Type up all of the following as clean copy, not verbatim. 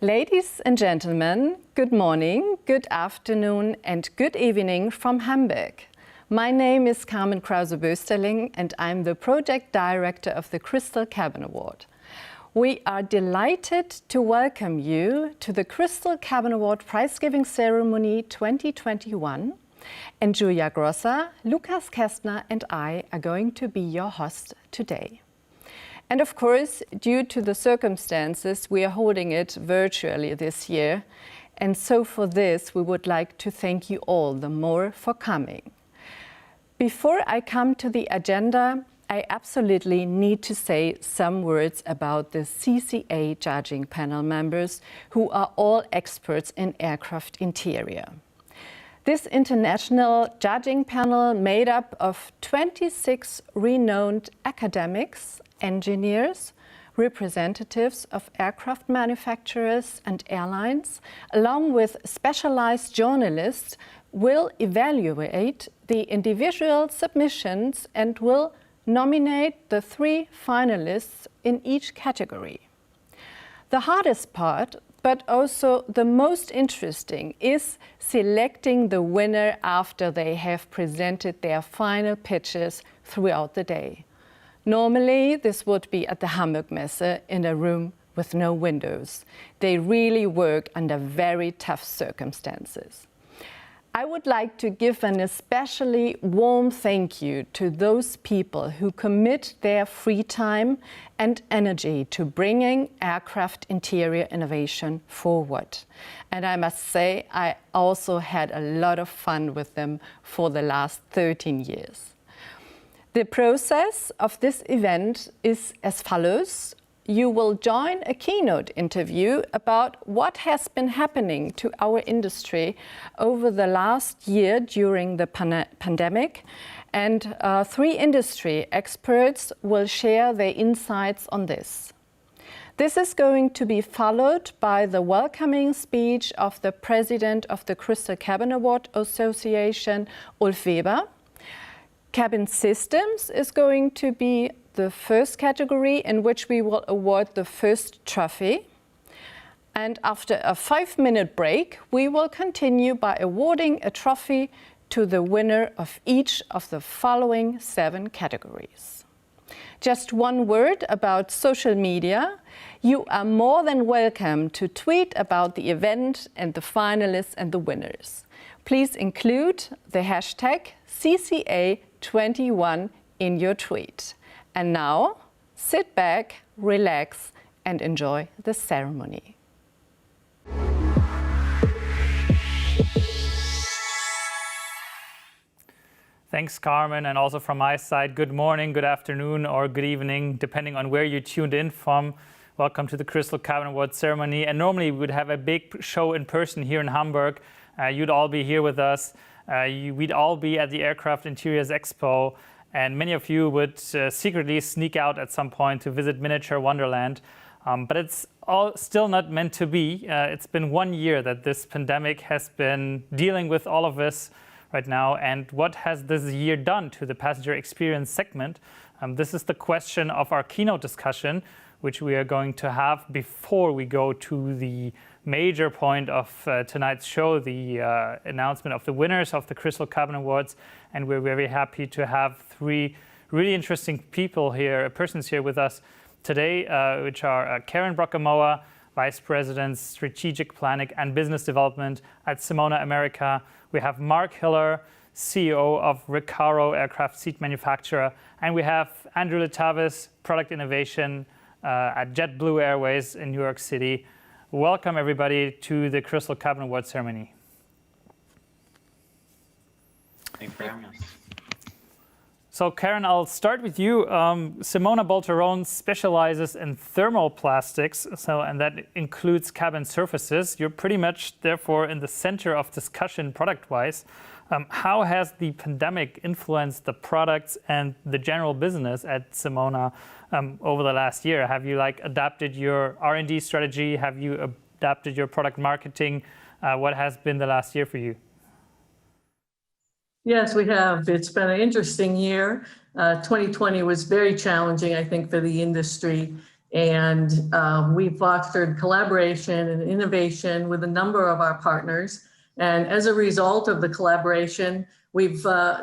Ladies and gentlemen, good morning, good afternoon and good evening from Hamburg. My name is Carmen Krause-Bösterling and I'm the Project Director of the Crystal Cabin Award. We are delighted to welcome you to the Crystal Cabin Award Prize-Giving Ceremony 2021. And Julia Grosser, Lukas Kästner and I are going to be your host today. And of course, due to the circumstances, we are holding it virtually this year. And so for this, we would like to thank you all the more for coming. Before I come to the agenda, I absolutely need to say some words about the CCA judging panel members, who are all experts in aircraft interior. This international judging panel made up of 26 renowned academics, engineers, representatives of aircraft manufacturers and airlines, along with specialized journalists, will evaluate the individual submissions and will nominate the 3 finalists in each category. The hardest part, but also the most interesting, is selecting the winner after they have presented their final pitches throughout the day. Normally, this would be at the Hamburg Messe in a room with no windows. They really work under very tough circumstances. I would like to give an especially warm thank you to those people who commit their free time and energy to bringing aircraft interior innovation forward. And I must say, I also had a lot of fun with them for the last 13 years. The process of this event is as follows. You will join a keynote interview about what has been happening to our industry over the last year during the pandemic, and 3 industry experts will share their insights on this. This is going to be followed by the welcoming speech of the president of the Crystal Cabin Award Association, Ulf Weber. Cabin Systems is going to be the first category in which we will award the first trophy. And after a 5-minute break, we will continue by awarding a trophy to the winner of each of the following 7 categories. Just one word about social media. You are more than welcome to tweet about the event and the finalists and the winners. Please include the hashtag CCA21 in your tweet. And now, sit back, relax, and enjoy the ceremony. Thanks, Carmen, and also from my side, good morning, good afternoon, or good evening, depending on where you tuned in from. Welcome to the Crystal Cabin Award ceremony. And normally we would have a big show in person here in Hamburg. You'd all be here with us. We'd all be at the Aircraft Interiors Expo. And many of you would secretly sneak out at some point to visit Miniature Wonderland. But it's all still not meant to be. It's been 1 year that this pandemic has been dealing with all of us right now. And what has this year done to the passenger experience segment? This is the question of our keynote discussion, which we are going to have before we go to the major point of tonight's show, the announcement of the winners of the Crystal Cabin Awards. And we're very happy to have 3 really interesting persons here with us today, which are Karen Brockamoa, Vice President, Strategic Planning and Business Development at Simona America. We have Mark Hiller, CEO of Recaro Aircraft Seat Manufacturer. And we have Andrew Latavis, Product Innovation at JetBlue Airways in New York City. Welcome, everybody, to the Crystal Cabin Award ceremony. Thanks for having us. So, Karen, I'll start with you. Simona Bolterone specializes in thermoplastics, and that includes cabin surfaces. You're pretty much, therefore, in the center of discussion product-wise. How has the pandemic influenced the products and the general business at Simona over the last year? Have you adapted your R&D strategy? Have you adapted your product marketing? What has been the last year for you? Yes, we have. It's been an interesting year. 2020 was very challenging, I think, for the industry. And we fostered collaboration and innovation with a number of our partners. And as a result of the collaboration, we've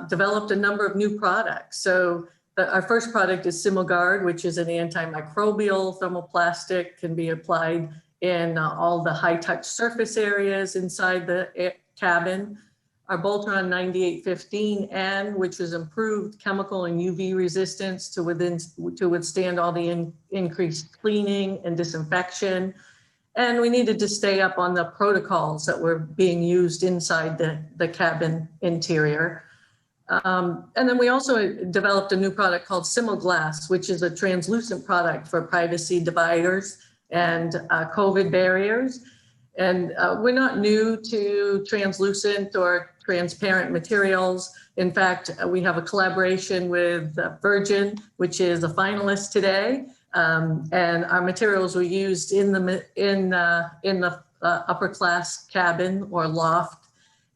developed a number of new products. So our first product is SimoGuard, which is an antimicrobial thermoplastic, can be applied in all the high-touch surface areas inside the cabin. Our Boltron 9815N, which is improved chemical and UV resistance to withstand all the increased cleaning and disinfection. And we needed to stay up on the protocols that were being used inside the cabin interior. And then we also developed a new product called SimoGlass, which is a translucent product for privacy dividers and COVID barriers. And we're not new to translucent or transparent materials. In fact, we have a collaboration with Virgin, which is a finalist today. And our materials were used in the upper class cabin or loft,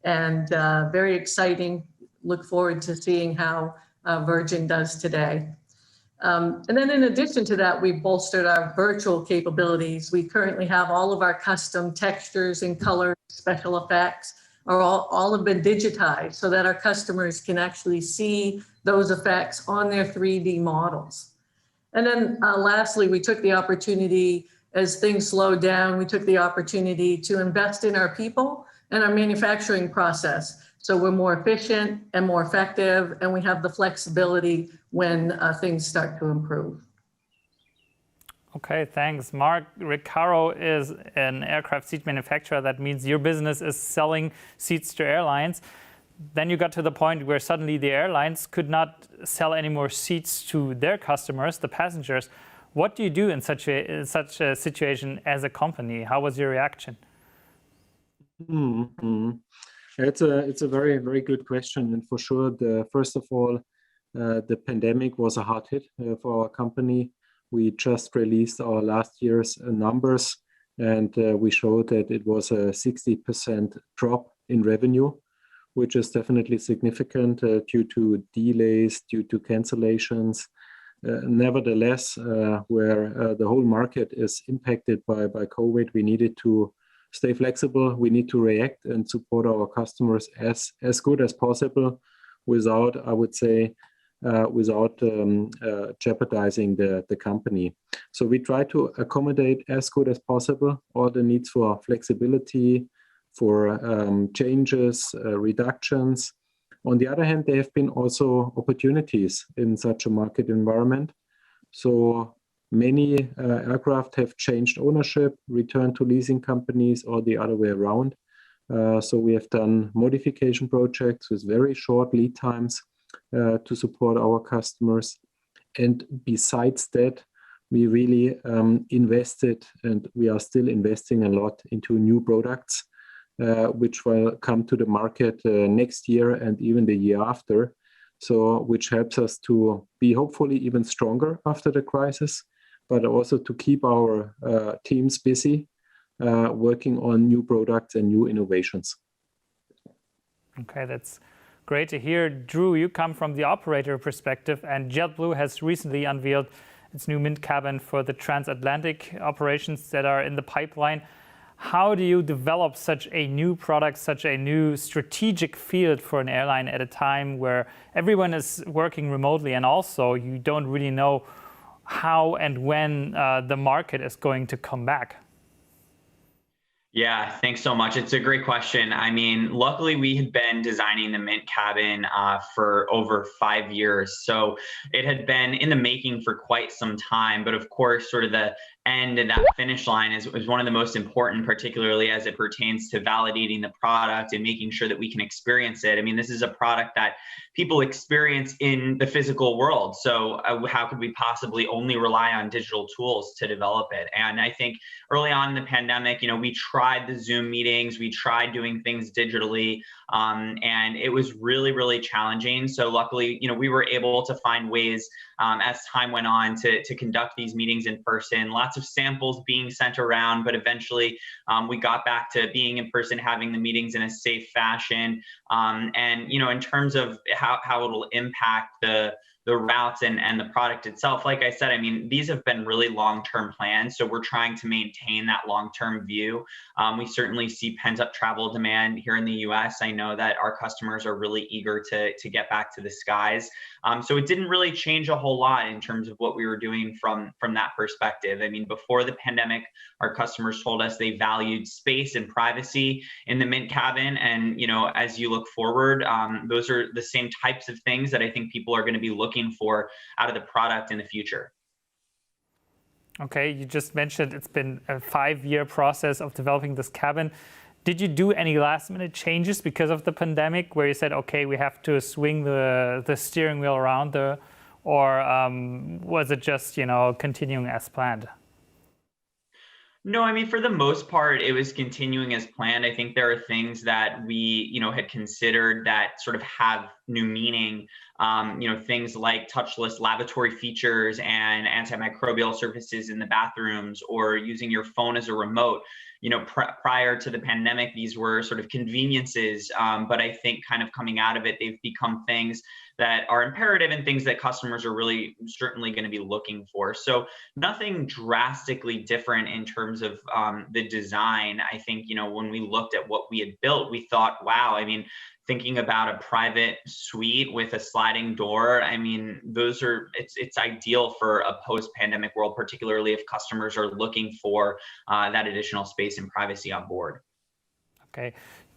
and very exciting. Look forward to seeing how Virgin does today. And then in addition to that, we've bolstered our virtual capabilities. We currently have all of our custom textures and colors, special effects, are all have been digitized so that our customers can actually see those effects on their 3D models. And then lastly, we took the opportunity, as things slowed down, we took the opportunity to invest in our people and our manufacturing process. So we're more efficient and more effective, and we have the flexibility when things start to improve. Okay, thanks. Mark, Recaro is an aircraft seat manufacturer. That means your business is selling seats to airlines. Then you got to the point where suddenly the airlines could not sell any more seats to their customers, the passengers. What do you do in such a situation as a company? How was your reaction? It's a very, very good question. And for sure, first of all, the pandemic was a hard hit for our company. We just released our last year's numbers, and we showed that it was a 60% drop in revenue, which is definitely significant due to delays, due to cancellations. Nevertheless, where the whole market is impacted by COVID, we needed to stay flexible. We need to react and support our customers as good as possible without, I would say, jeopardizing the company. So we try to accommodate as good as possible all the needs for flexibility, for changes, reductions. On the other hand, there have been also opportunities in such a market environment. So many aircraft have changed ownership, returned to leasing companies, or the other way around. So we have done modification projects with very short lead times to support our customers. And besides that, we really invested, and we are still investing a lot into new products, which will come to the market next year and even the year after. So which helps us to be hopefully even stronger after the crisis, but also to keep our teams busy working on new products and new innovations. Okay, that's great to hear. Drew, you come from the operator perspective, and JetBlue has recently unveiled its new Mint cabin for the transatlantic operations that are in the pipeline. How do you develop such a new product, such a new strategic field for an airline at a time where everyone is working remotely, and also you don't really know how and when the market is going to come back? Yeah, thanks so much. It's a great question. I mean, luckily we had been designing the Mint cabin for over 5 years. So it had been in the making for quite some time. But of course, sort of the end and that finish line is one of the most important, particularly as it pertains to validating the product and making sure that we can experience it. I mean, this is a product that people experience in the physical world. So how could we possibly only rely on digital tools to develop it? And I think early on in the pandemic, we tried the Zoom meetings, we tried doing things digitally, and it was really, really challenging. So luckily, we were able to find ways as time went on to conduct these meetings in person. Lots of samples being sent around, but eventually we got back to being in person, having the meetings in a safe fashion. And in terms of how it'll impact the the routes and the product itself. Like I said, I mean, these have been really long-term plans. So we're trying to maintain that long-term view. We certainly see pent-up travel demand here in the US. I know that our customers are really eager to get back to the skies. So it didn't really change a whole lot in terms of what we were doing from that perspective. I mean, before the pandemic, our customers told us they valued space and privacy in the Mint cabin. And, you know, as you look forward, those are the same types of things that I think people are going to be looking for out of the product in the future. Okay, you just mentioned it's been a 5-year process of developing this cabin. Did you do any last-minute changes because of the pandemic, where you said, okay, we have to swing the steering wheel around, or was it just, you know, continuing as planned? No, I mean, for the most part, it was continuing as planned. I think there are things that we, you know, had considered that sort of have new meaning. You know, things like touchless lavatory features and antimicrobial surfaces in the bathrooms, or using your phone as a remote. You know, prior to the pandemic, these were sort of conveniences, but I think kind of coming out of it, they've become things that are imperative and things that customers are really certainly going to be looking for. So nothing drastically different in terms of the design. I think, you know, when we looked at what we had built, we thought, wow, I mean, thinking about a private suite with a sliding door, I mean, it's ideal for a post-pandemic world, particularly if customers are looking for that additional space and privacy on board. Okay.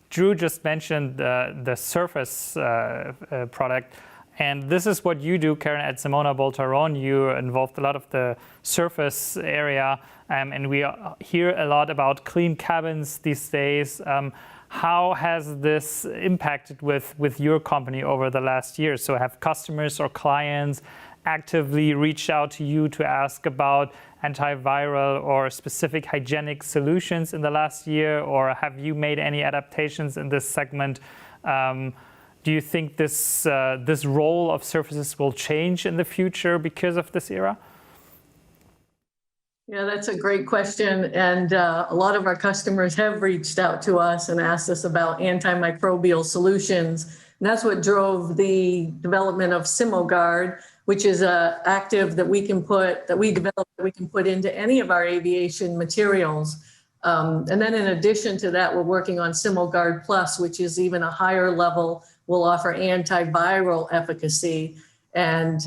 Drew just mentioned the Surface product, and this is what you do, Karen, at Simona Boltaron. You're involved a lot of the Surface area, and we hear a lot about clean cabins these days. How has this impacted with your company over the last year? So have customers or clients actively reached out to you to ask about antiviral or specific hygienic solutions in the last year, or have you made any adaptations in this segment? Do you think this role of Surfaces will change in the future because of this era? Yeah, that's a great question. And a lot of our customers have reached out to us and asked us about antimicrobial solutions. And that's what drove the development of SimoGuard, which is an active that we developed that we can put into any of our aviation materials. And then in addition to that, we're working on SimoGuard Plus, which is even a higher level, will offer antiviral efficacy. And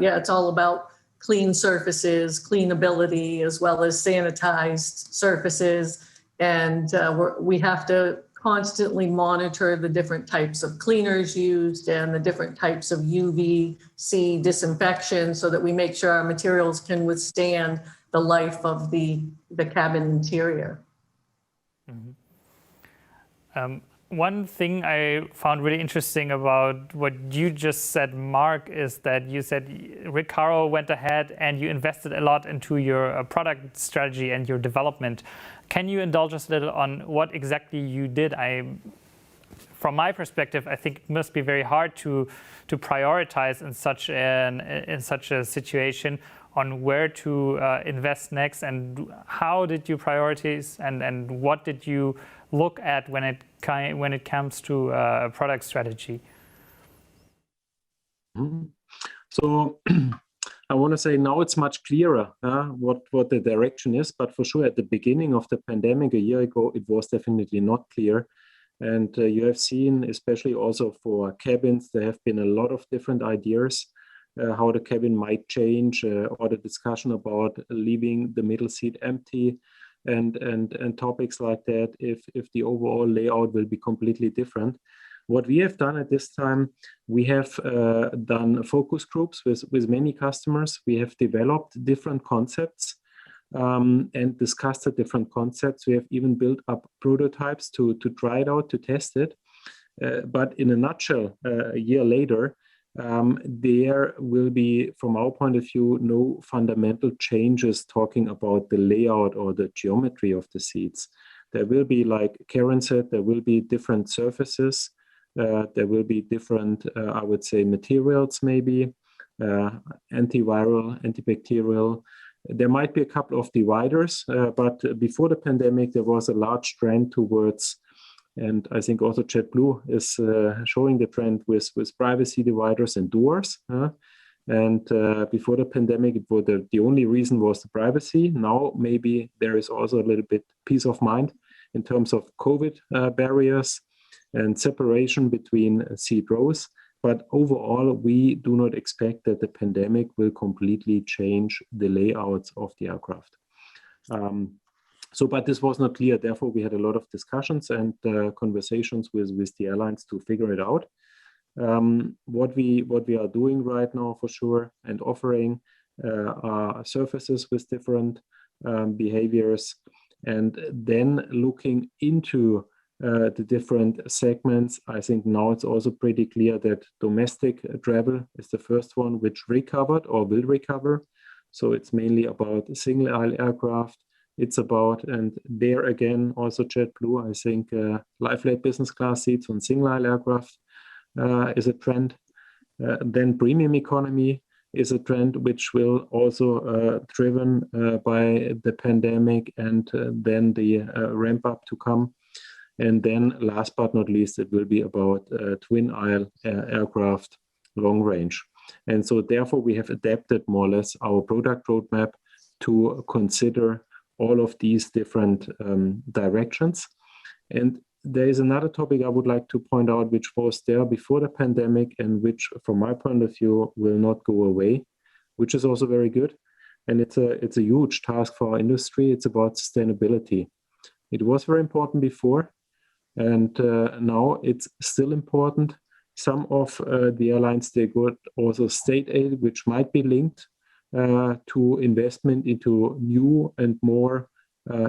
yeah, it's all about clean surfaces, cleanability, as well as sanitized surfaces. And we have to constantly monitor the different types of cleaners used and the different types of UVC disinfection so that we make sure our materials can withstand the life of the cabin interior. Mm-hmm. One thing I found really interesting about what you just said, Mark, is that you said Recaro went ahead and you invested a lot into your product strategy and your development. Can you indulge us a little on what exactly you did? From my perspective, I think it must be very hard to prioritize in such a situation on where to invest next, and how did you prioritize, and what did you look at when it comes to product strategy? So I want to say now it's much clearer what the direction is, but for sure at the beginning of the pandemic a year ago, it was definitely not clear. And you have seen, especially also for cabins, there have been a lot of different ideas how the cabin might change, or the discussion about leaving the middle seat empty, and topics like that, if the overall layout will be completely different. What we have done at this time, we have done focus groups with many customers. We have developed different concepts and discussed the different concepts. We have even built up prototypes to try it out, to test it. But in a nutshell, a year later, there will be, from our point of view, no fundamental changes talking about the layout or the geometry of the seats. There will be, like Karen said, there will be different surfaces. There will be different, I would say, materials maybe, antiviral, antibacterial. There might be a couple of dividers, but before the pandemic, there was a large trend towards, and I think also JetBlue is showing the trend with privacy dividers and doors. And before the pandemic, the only reason was the privacy. Now maybe there is also a little bit peace of mind in terms of COVID barriers and separation between seat rows. But overall, we do not expect that the pandemic will completely change the layouts of the aircraft. But this was not clear. Therefore, we had a lot of discussions and conversations with the airlines to figure it out. What we are doing right now for sure and offering are surfaces with different behaviors, and then looking into the different segments. I think now it's also pretty clear that domestic travel is the first one which recovered or will recover. So it's mainly about single aisle aircraft. It's about, and there again, also JetBlue, I think lie-flat business class seats on single aisle aircraft is a trend. Then premium economy is a trend which will also driven by the pandemic and then the ramp up to come. And then last but not least, it will be about twin aisle aircraft long range. And so therefore we have adapted more or less our product roadmap to consider all of these different directions. And there is another topic I would like to point out, which was there before the pandemic and which, from my point of view, will not go away, which is also very good. And it's a huge task for our industry. It's about sustainability. It was very important before, and now it's still important. Some of the airlines, they got also state aid, which might be linked to investment into new and more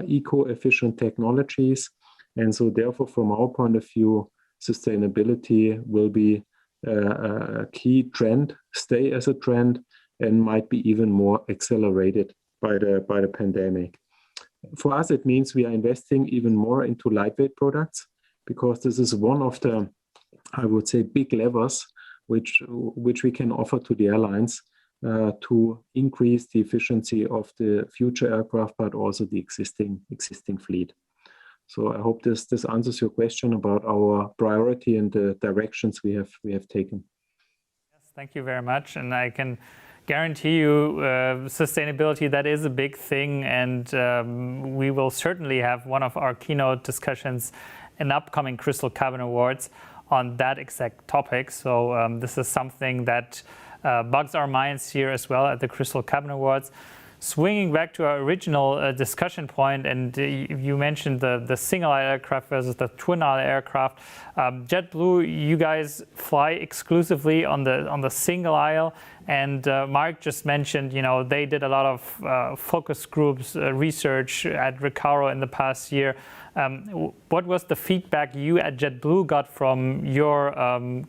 eco-efficient technologies. And so therefore, from our point of view, sustainability will be a key trend, stay as a trend, and might be even more accelerated by the pandemic. For us, it means we are investing even more into lightweight products, because this is one of the, I would say, big levers which we can offer to the airlines to increase the efficiency of the future aircraft, but also the existing fleet. So I hope this answers your question about our priority and the directions we have taken. Yes, thank you very much. And I can guarantee you sustainability, that is a big thing. And we will certainly have one of our keynote discussions in upcoming Crystal Cabin Awards on that exact topic. So this is something that bugs our minds here as well at the Crystal Cabin Awards. Swinging back to our original discussion point, and you mentioned the single aisle aircraft versus the twin aisle aircraft. JetBlue, you guys fly exclusively on the single aisle, and Mark just mentioned, they did a lot of focus groups research at Recaro in the past year. What was the feedback you at JetBlue got from your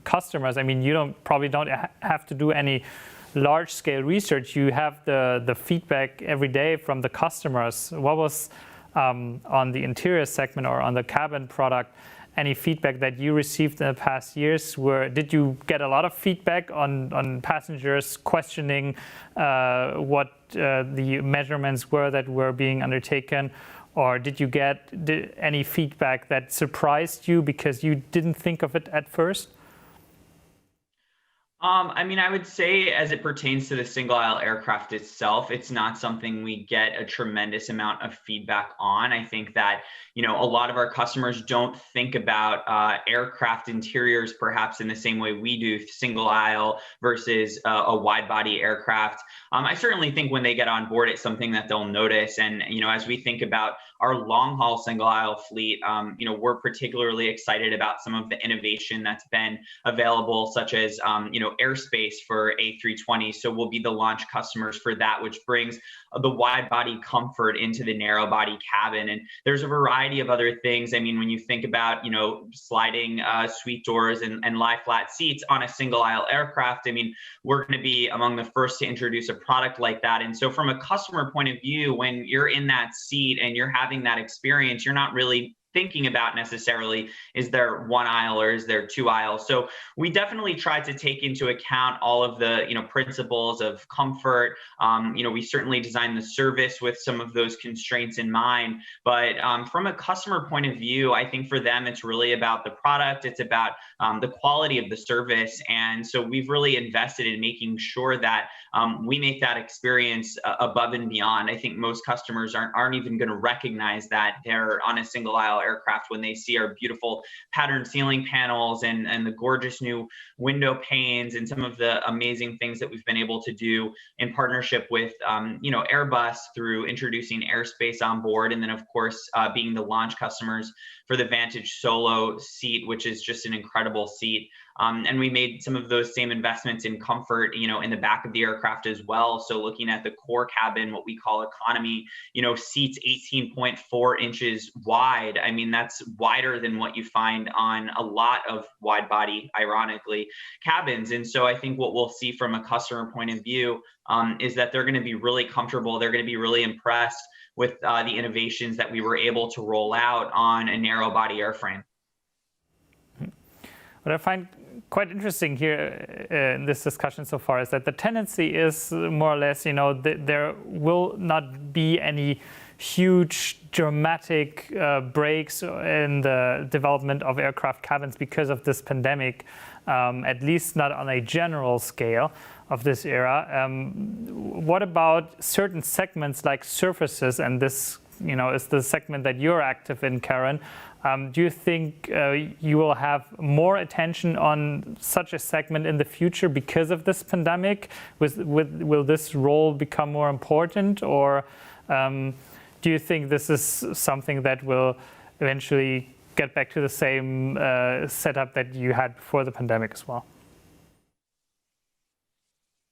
customers? I mean, you probably don't have to do any large-scale research. You have the feedback every day from the customers. What was on the interior segment or on the cabin product, any feedback that you received in the past years? Did you get a lot of feedback on passengers questioning what the measurements were that were being undertaken? Or did you get any feedback that surprised you because you didn't think of it at first? I mean, I would say as it pertains to the single aisle aircraft itself, it's not something we get a tremendous amount of feedback on. I think that, a lot of our customers don't think about aircraft interiors perhaps in the same way we do, single aisle versus a wide body aircraft. I certainly think when they get on board, it's something that they'll notice. And, as we think about our long haul single aisle fleet, we're particularly excited about some of the innovation that's been available, such as, airspace for A320. So we'll be the launch customers for that, which brings the wide body comfort into the narrow body cabin. And there's a variety of other things. I mean, when you think about, sliding suite doors and lie flat seats on a single aisle aircraft, I mean, we're going to be among the first to introduce a product like that. And so from a customer point of view, when you're in that seat and you're having that experience, you're not really thinking about necessarily, is there one aisle or is there two aisles? So we definitely tried to take into account all of the principles of comfort. We certainly designed the service with some of those constraints in mind, but from a customer point of view, I think for them it's really about the product, it's about the quality of the service. And so we've really invested in making sure that we make that experience above and beyond. I think most customers aren't even going to recognize that they're on a single aisle aircraft when they see our beautiful patterned ceiling panels and the gorgeous new window panes and some of the amazing things that we've been able to do in partnership with Airbus through introducing airspace on board, and then of course being the launch customers for the Vantage Solo seat, which is just an incredible seat. And we made some of those same investments in comfort, in the back of the aircraft as well. So looking at the core cabin, what we call economy, seats 18.4 inches wide. I mean, that's wider than what you find on a lot of wide body, ironically, cabins. And so I think what we'll see from a customer point of view is that they're going to be really comfortable. They're going to be really impressed with the innovations that we were able to roll out on a narrow body airframe. What I find quite interesting here in this discussion so far is that the tendency is more or less, there will not be any huge dramatic breaks in the development of aircraft cabins because of this pandemic, at least not on a general scale of this era. What about certain segments like surfaces, and this is the segment that you're active in, Karen? Do you think you will have more attention on such a segment in the future because of this pandemic? Will this role become more important, or do you think this is something that will eventually get back to the same setup that you had before the pandemic as well?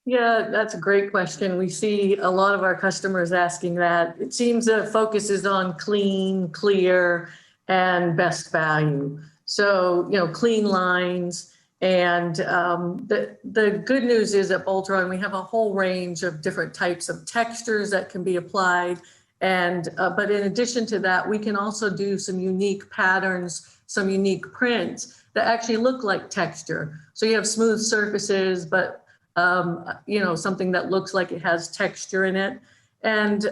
Yeah, that's a great question. We see a lot of our customers asking that. It seems the focus is on clean, clear, and best value. So, clean lines. And the good news is at Boltron, we have a whole range of different types of textures that can be applied. And but in addition to that, we can also do some unique patterns, some unique prints that actually look like texture. So you have smooth surfaces, but something that looks like it has texture in it. And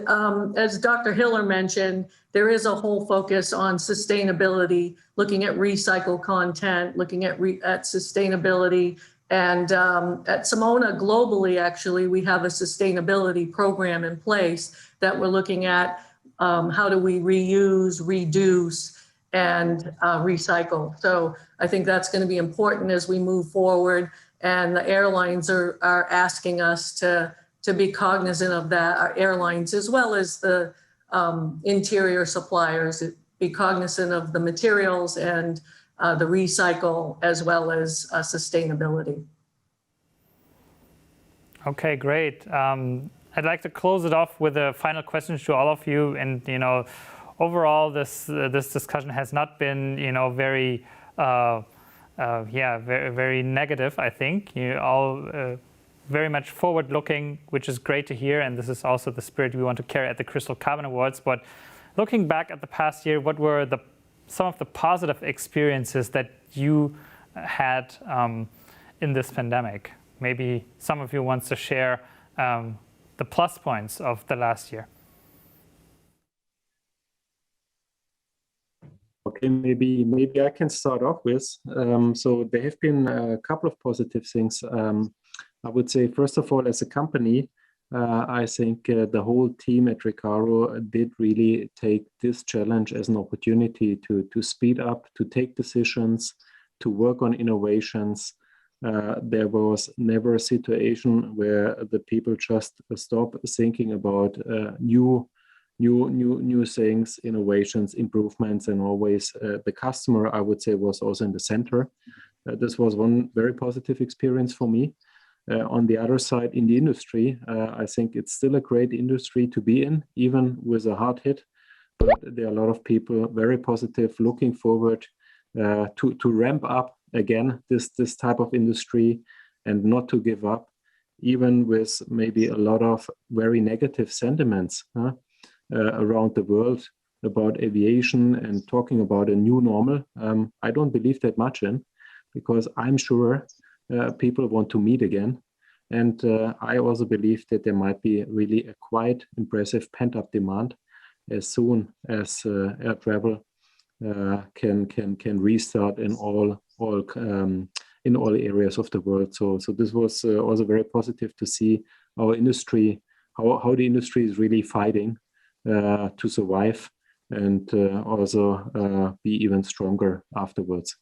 as Dr. Hiller mentioned, there is a whole focus on sustainability, looking at recycled content, looking at sustainability. And at Simona globally, actually, we have a sustainability program in place that we're looking at how do we reuse, reduce, and recycle. So I think that's going to be important as we move forward. And the airlines are asking us to be cognizant of that, our airlines, as well as the interior suppliers, be cognizant of the materials and the recycle, as well as sustainability. Okay, great. I'd like to close it off with a final question to all of you. And, overall, this discussion has not been, very, very negative, I think. You all very much forward-looking, which is great to hear, and this is also the spirit we want to carry at the Crystal Cabin Awards. But looking back at the past year, what were some of the positive experiences that you had in this pandemic? Maybe some of you wants to share the plus points of the last year. Okay, maybe I can start off with. So there have been a couple of positive things. I would say, first of all, as a company, I think the whole team at Recaro did really take this challenge as an opportunity to speed up, to take decisions, to work on innovations. There was never a situation where the people just stop thinking about new things, innovations, improvements, and always the customer, I would say, was also in the center. This was one very positive experience for me. On the other side, in the industry, I think it's still a great industry to be in, even with a hard hit. But there are a lot of people very positive, looking forward to ramp up again this type of industry and not to give up, even with maybe a lot of very negative sentiments around the world. about aviation and talking about a new normal, I don't believe that much in, because I'm sure people want to meet again. And I also believe that there might be really a quite impressive pent-up demand as soon as air travel can restart in all areas of the world. So this was also very positive to see our industry, how the industry is really fighting to survive and also be even stronger afterwards.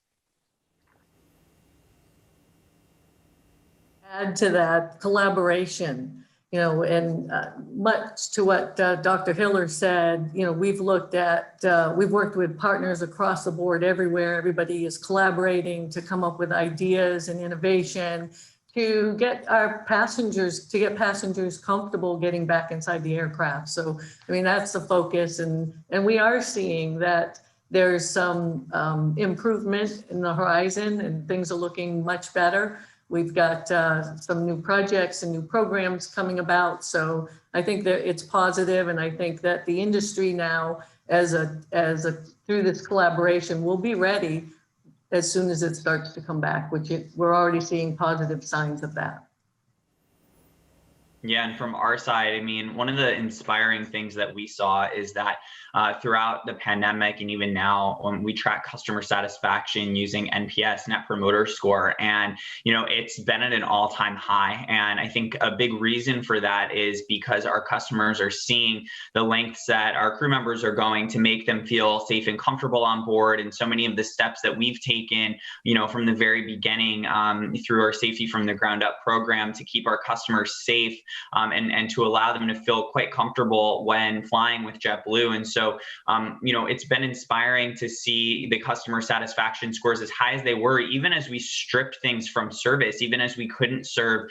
Add to that collaboration, and much to what Dr. Hiller said, we've worked with partners across the board everywhere. Everybody is collaborating to come up with ideas and innovation to get passengers comfortable getting back inside the aircraft. So, that's the focus. And we are seeing that there's some improvement in the horizon and things are looking much better. We've got some new projects and new programs coming about. So I think that it's positive, and I think that the industry now, through this collaboration, will be ready as soon as it starts to come back, we're already seeing positive signs of that. Yeah, and from our side, one of the inspiring things that we saw is that throughout the pandemic and even now, when we track customer satisfaction using NPS, Net Promoter Score, and it's been at an all-time high. And I think a big reason for that is because our customers are seeing the lengths that our crew members are going to make them feel safe and comfortable on board, and so many of the steps that we've taken, from the very beginning through our Safety from the Ground Up program to keep our customers safe. And to allow them to feel quite comfortable when flying with JetBlue. And so, it's been inspiring to see the customer satisfaction scores as high as they were, even as we stripped things from service, even as we couldn't serve,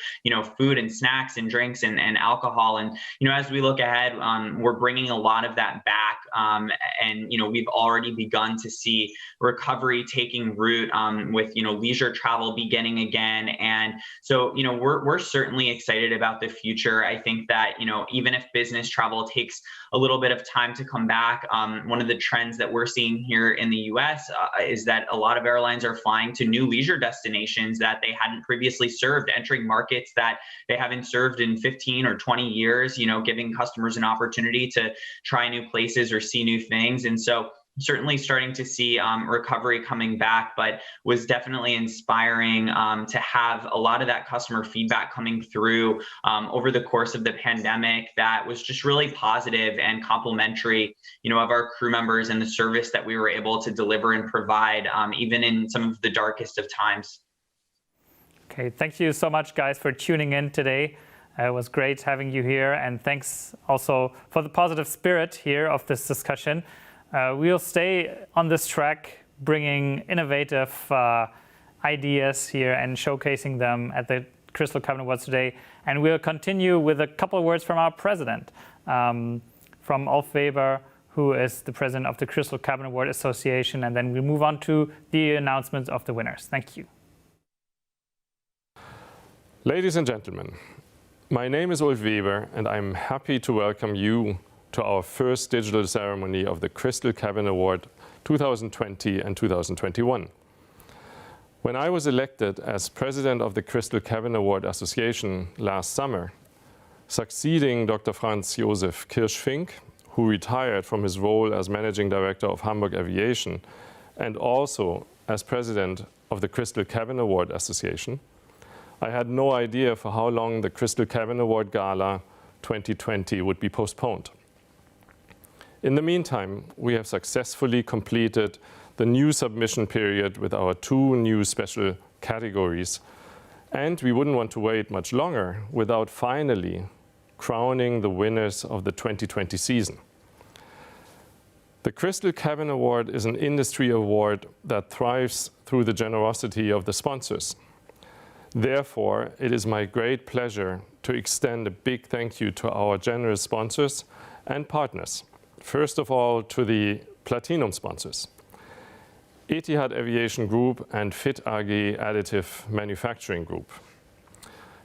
food and snacks and drinks and alcohol. And, as we look ahead, we're bringing a lot of that back. And, we've already begun to see recovery taking root with, leisure travel beginning again. And so, we're certainly excited about the future. I think that, even if business travel takes a little bit of time to come back, one of the trends that we're seeing here in the US is that a lot of airlines are flying to new leisure destinations that they hadn't previously served, entering markets that they haven't served in 15 or 20 years, giving customers an opportunity to try new places or see new things. And so certainly starting to see recovery coming back, but was definitely inspiring to have a lot of that customer feedback coming through over the course of the pandemic that was just really positive and complimentary, of our crew members and the service that we were able to deliver and provide, even in some of the darkest of times. Okay, thank you so much, guys, for tuning in today. It was great having you here, and thanks also for the positive spirit here of this discussion. We'll stay on this track, bringing innovative ideas here and showcasing them at the Crystal Cabin Awards today. And we'll continue with a couple of words from our president, from Ulf Weber, who is the president of the Crystal Cabin Award Association. And then we'll move on to the announcements of the winners. Thank you. Ladies and gentlemen, my name is Ulf Weber, and I'm happy to welcome you to our first digital ceremony of the Crystal Cabin Award 2020 and 2021. When I was elected as president of the Crystal Cabin Award Association last summer, succeeding Dr. Franz Josef Kirsch-Fink, who retired from his role as managing director of Hamburg Aviation and also as president of the Crystal Cabin Award Association, I had no idea for how long the Crystal Cabin Award Gala 2020 would be postponed. In the meantime, we have successfully completed the new submission period with our 2 new special categories, and we wouldn't want to wait much longer without finally crowning the winners of the 2020 season. The Crystal Cabin Award is an industry award that thrives through the generosity of the sponsors. Therefore, it is my great pleasure to extend a big thank you to our generous sponsors and partners. First of all, to the Platinum sponsors, Etihad Aviation Group and FIT AG Additive Manufacturing Group.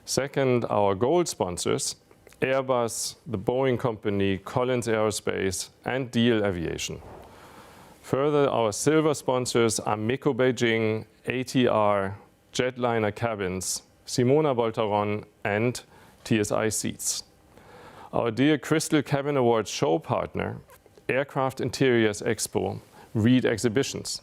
Second, our Gold sponsors, Airbus, the Boeing company, Collins Aerospace, and Deal Aviation. Further, our silver sponsors are MECO Beijing, ATR, Jetliner Cabins, Simona Voltaron, and TSI Seats. Our dear Crystal Cabin Awards show partner, Aircraft Interiors Expo, Reed Exhibitions,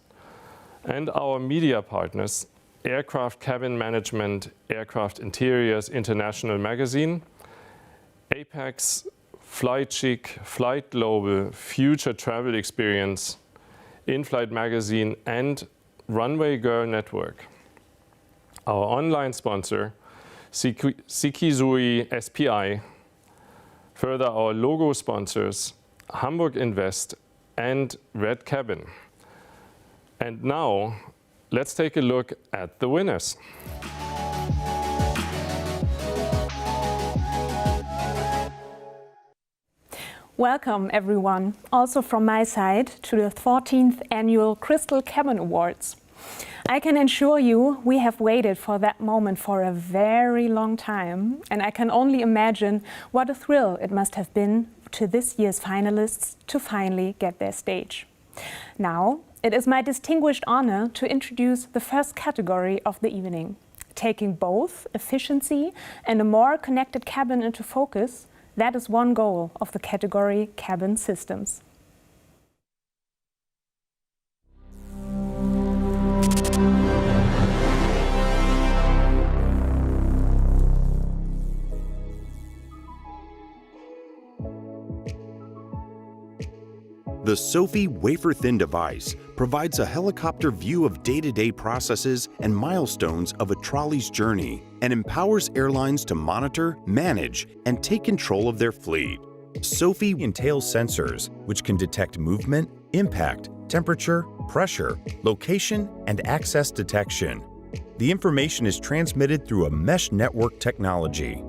and our media partners, Aircraft Cabin Management, Aircraft Interiors International Magazine, Apex, Flight Chic, Flight Global, Future Travel Experience, In-Flight Magazine, and Runway Girl Network. Our online sponsor, Sikizui SPI. Further, our logo sponsors, Hamburg Invest and Red Cabin. And now, let's take a look at the winners. Welcome everyone, also from my side, to the 14th Annual Crystal Cabin Awards. I can assure you we have waited for that moment for a very long time, and I can only imagine what a thrill it must have been to this year's finalists to finally get their stage. Now, it is my distinguished honor to introduce the first category of the evening. Taking both efficiency and a more connected cabin into focus, that is one goal of the category Cabin Systems. The SOFI wafer-thin device provides a helicopter view of day-to-day processes and milestones of a trolley's journey and empowers airlines to monitor, manage, and take control of their fleet. SOFI entails sensors which can detect movement, impact, temperature, pressure, location, and access detection. The information is transmitted through a mesh network technology.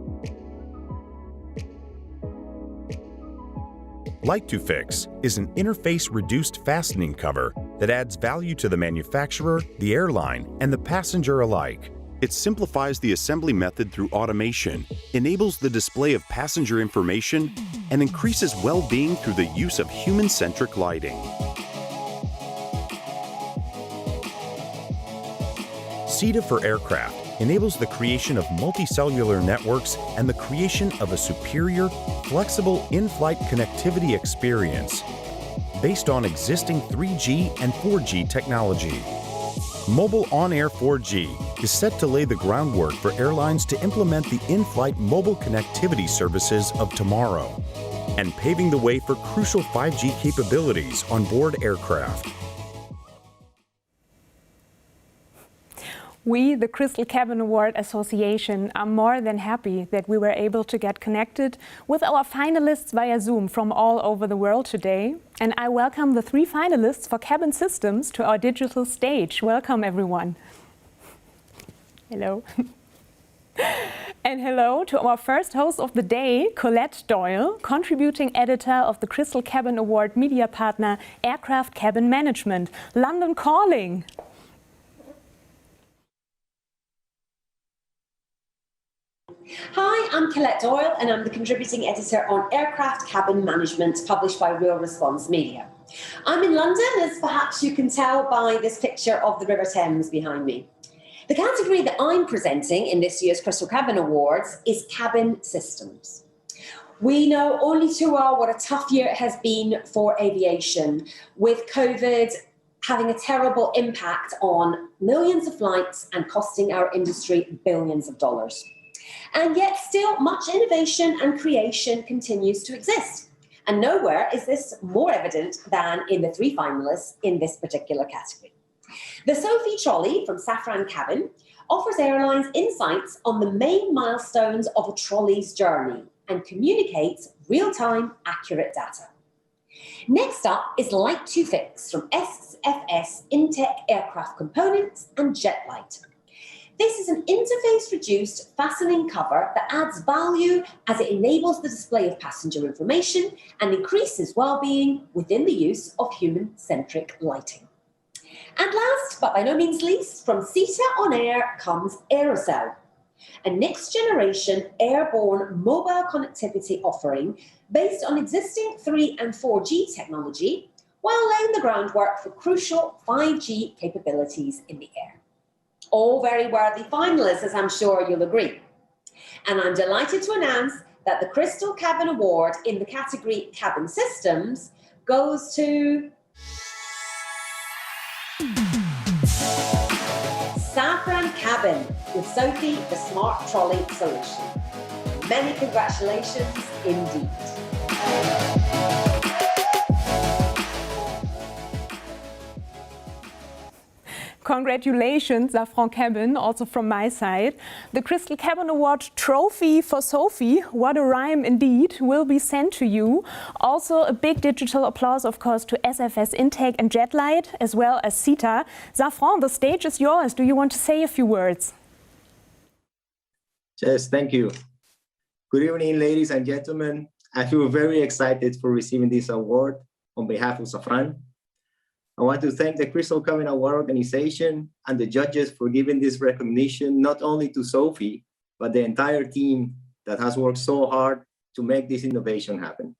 Light2Fix is an interface-reduced fastening cover that adds value to the manufacturer, the airline, and the passenger alike. It simplifies the assembly method through automation, enables the display of passenger information, and increases well-being through the use of human-centric lighting. SITA for aircraft enables the creation of multicellular networks and the creation of a superior, flexible in-flight connectivity experience based on existing 3G and 4G technology. Mobile On-Air 4G is set to lay the groundwork for airlines to implement the in-flight mobile connectivity services of tomorrow and paving the way for crucial 5G capabilities on board aircraft. We, the Crystal Cabin Award Association, are more than happy that we were able to get connected with our finalists via Zoom from all over the world today. And I welcome the 3 finalists for Cabin Systems to our digital stage. Welcome, everyone. Hello. And hello to our first host of the day, Colette Doyle, contributing editor of the Crystal Cabin Award media partner, Aircraft Cabin Management. London calling. Hi, I'm Colette Doyle and I'm the contributing editor on Aircraft Cabin Management, published by Real Response Media. I'm in London, as perhaps you can tell by this picture of the River Thames behind me. The category that I'm presenting in this year's Crystal Cabin Awards is Cabin Systems. We know only too well what a tough year it has been for aviation, with COVID having a terrible impact on millions of flights and costing our industry billions of dollars. And yet still much innovation and creation continues to exist. And nowhere is this more evident than in the 3 finalists in this particular category. The SOFI trolley from SAFRAN Cabin offers airlines insights on the main milestones of a trolley's journey and communicates real-time, accurate data. Next up is Light2Fix from SFS Intech Aircraft Components and Jetlight. This is an interface-reduced fastening cover that adds value as it enables the display of passenger information and increases well-being within the use of human-centric lighting. And last, but by no means least, from SITA On Air comes Aerosol. a next-generation airborne mobile connectivity offering based on existing 3 and 4G technology, while laying the groundwork for crucial 5G capabilities in the air. All very worthy finalists, as I'm sure you'll agree. And I'm delighted to announce that the Crystal Cabin Award in the category Cabin Systems goes to SAFRAN Cabin with Sophie, the Smart Trolley Solution. Many congratulations indeed. Congratulations, SAFRAN Cabin, also from my side. The Crystal Cabin Award trophy for Sophie, what a rhyme indeed, will be sent to you. Also a big digital applause, of course, to SFS Intake and Jetlight, as well as SITA. SAFRAN, the stage is yours. Do you want to say a few words? Yes, thank you. Good evening, ladies and gentlemen. I feel very excited for receiving this award on behalf of SAFRAN. I want to thank the Crystal Cabin Award organization and the judges for giving this recognition not only to Sophie, but the entire team that has worked so hard to make this innovation happen.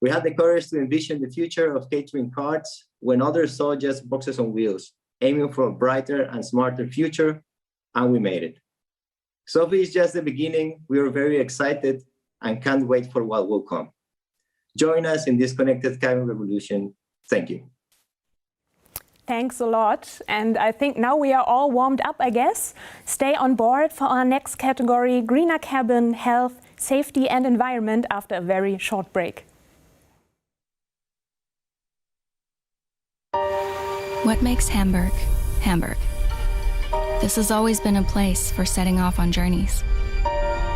We had the courage to envision the future of catering carts when others saw just boxes on wheels, aiming for a brighter and smarter future, and we made it. Sophie is just the beginning. We are very excited and can't wait for what will come. Join us in this connected cabin revolution. Thank you. Thanks a lot. And I think now we are all warmed up, I guess. Stay on board for our next category, Greener Cabin, Health, Safety and Environment, after a very short break. What makes Hamburg, Hamburg? This has always been a place for setting off on journeys.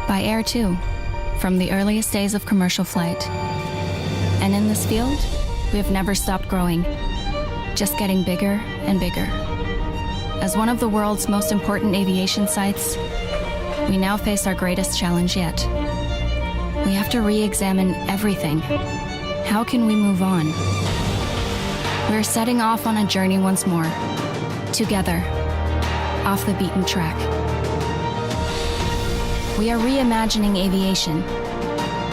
By air too, from the earliest days of commercial flight. And in this field, we have never stopped growing, just getting bigger and bigger. As one of the world's most important aviation sites, we now face our greatest challenge yet. We have to re-examine everything. How can we move on? We're setting off on a journey once more, together, off the beaten track. We are reimagining aviation,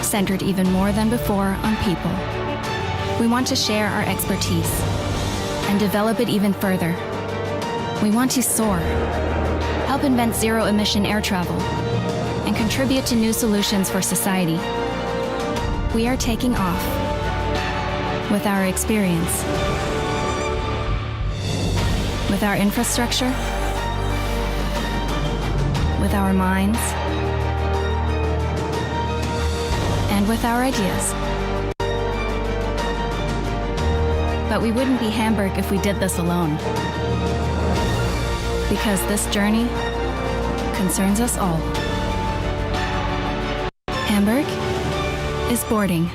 centered even more than before on people. We want to share our expertise and develop it even further. We want to soar, help invent zero-emission air travel, and contribute to new solutions for society. We are taking off with our experience, with our infrastructure, with our minds, and with our ideas. But we wouldn't be Hamburg if we did this alone. Because this journey concerns us all. Hamburg is boarding.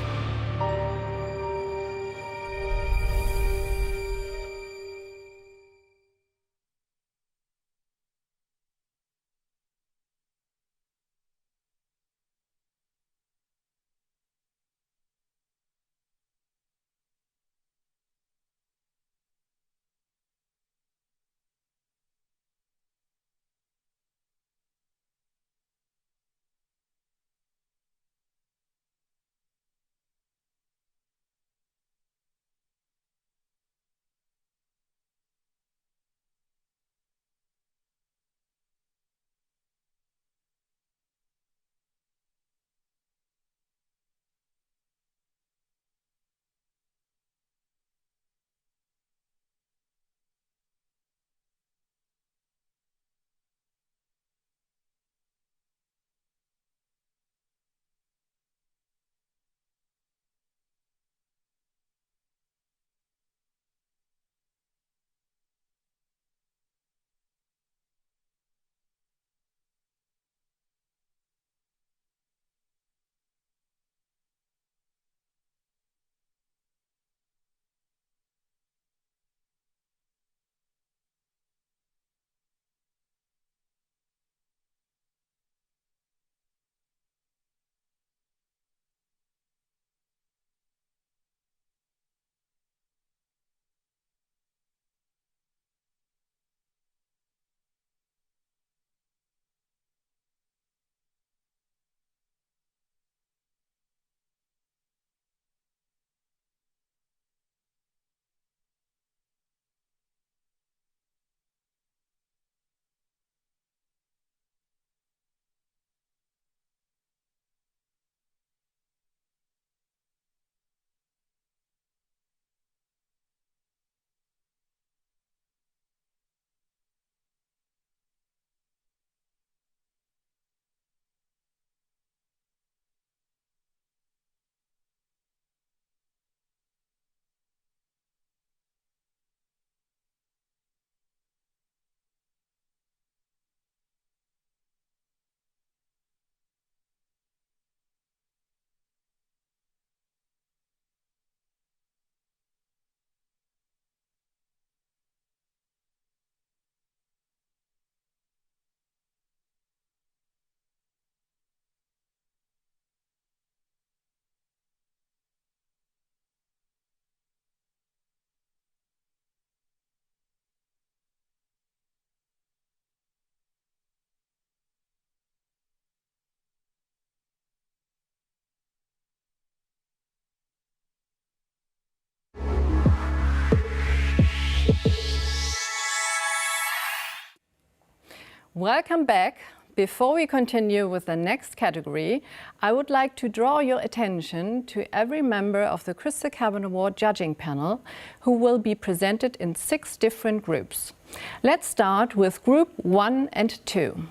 Welcome back. Before we continue with the next category, I would like to draw your attention to every member of the Crystal Cabin Award judging panel who will be presented in 6 different groups. Let's start with Group 1 and 2.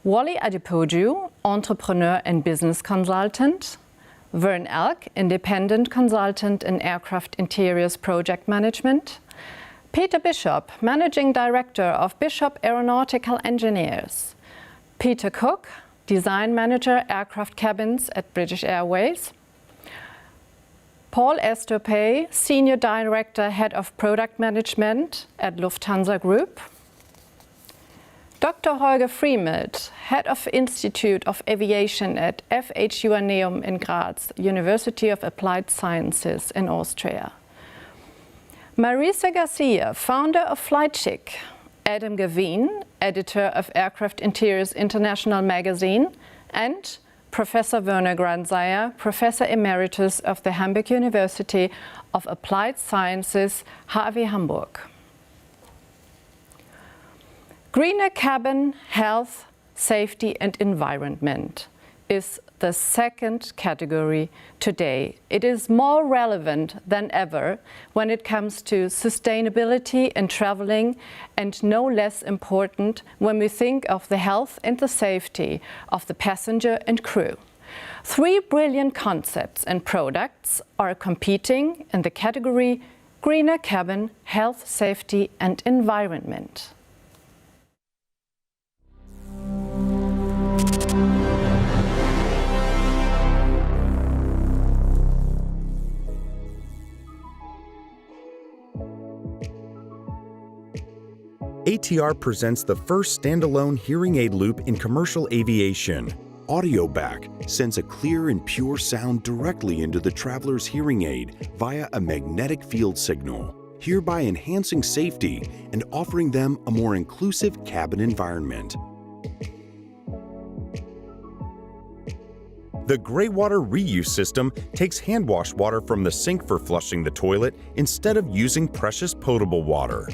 Wally Adepoju, Entrepreneur and Business Consultant. Vern Elk, Independent Consultant in Aircraft Interiors Project Management. Peter Bishop, Managing Director of Bishop Aeronautical Engineers. Peter Cook, Design Manager, Aircraft Cabins at British Airways. Paul Estopey, Senior Director, Head of Product Management at Lufthansa Group. Dr. Holger Friemelt, Head of Institute of Aviation at FH Joanneum in Graz, University of Applied Sciences in Austria. Marisa Garcia, founder of FlightChick. Adam Gavin, editor of Aircraft Interiors International magazine, and Professor Werner Granzeyer, Professor Emeritus of the Hamburg University of Applied Sciences, HAW Hamburg. Greener Cabin, Health, Safety and Environment is the second category today. It is more relevant than ever when it comes to sustainability in traveling, and no less important when we think of the health and the safety of the passenger and crew. 3 brilliant concepts and products are competing in the category Greener Cabin, Health, Safety and Environment. ATR presents the first standalone hearing aid loop in commercial aviation. AudioBack sends a clear and pure sound directly into the traveler's hearing aid via a magnetic field signal, hereby enhancing safety and offering them a more inclusive cabin environment. The gray water reuse system takes hand wash water from the sink for flushing the toilet instead of using precious potable water.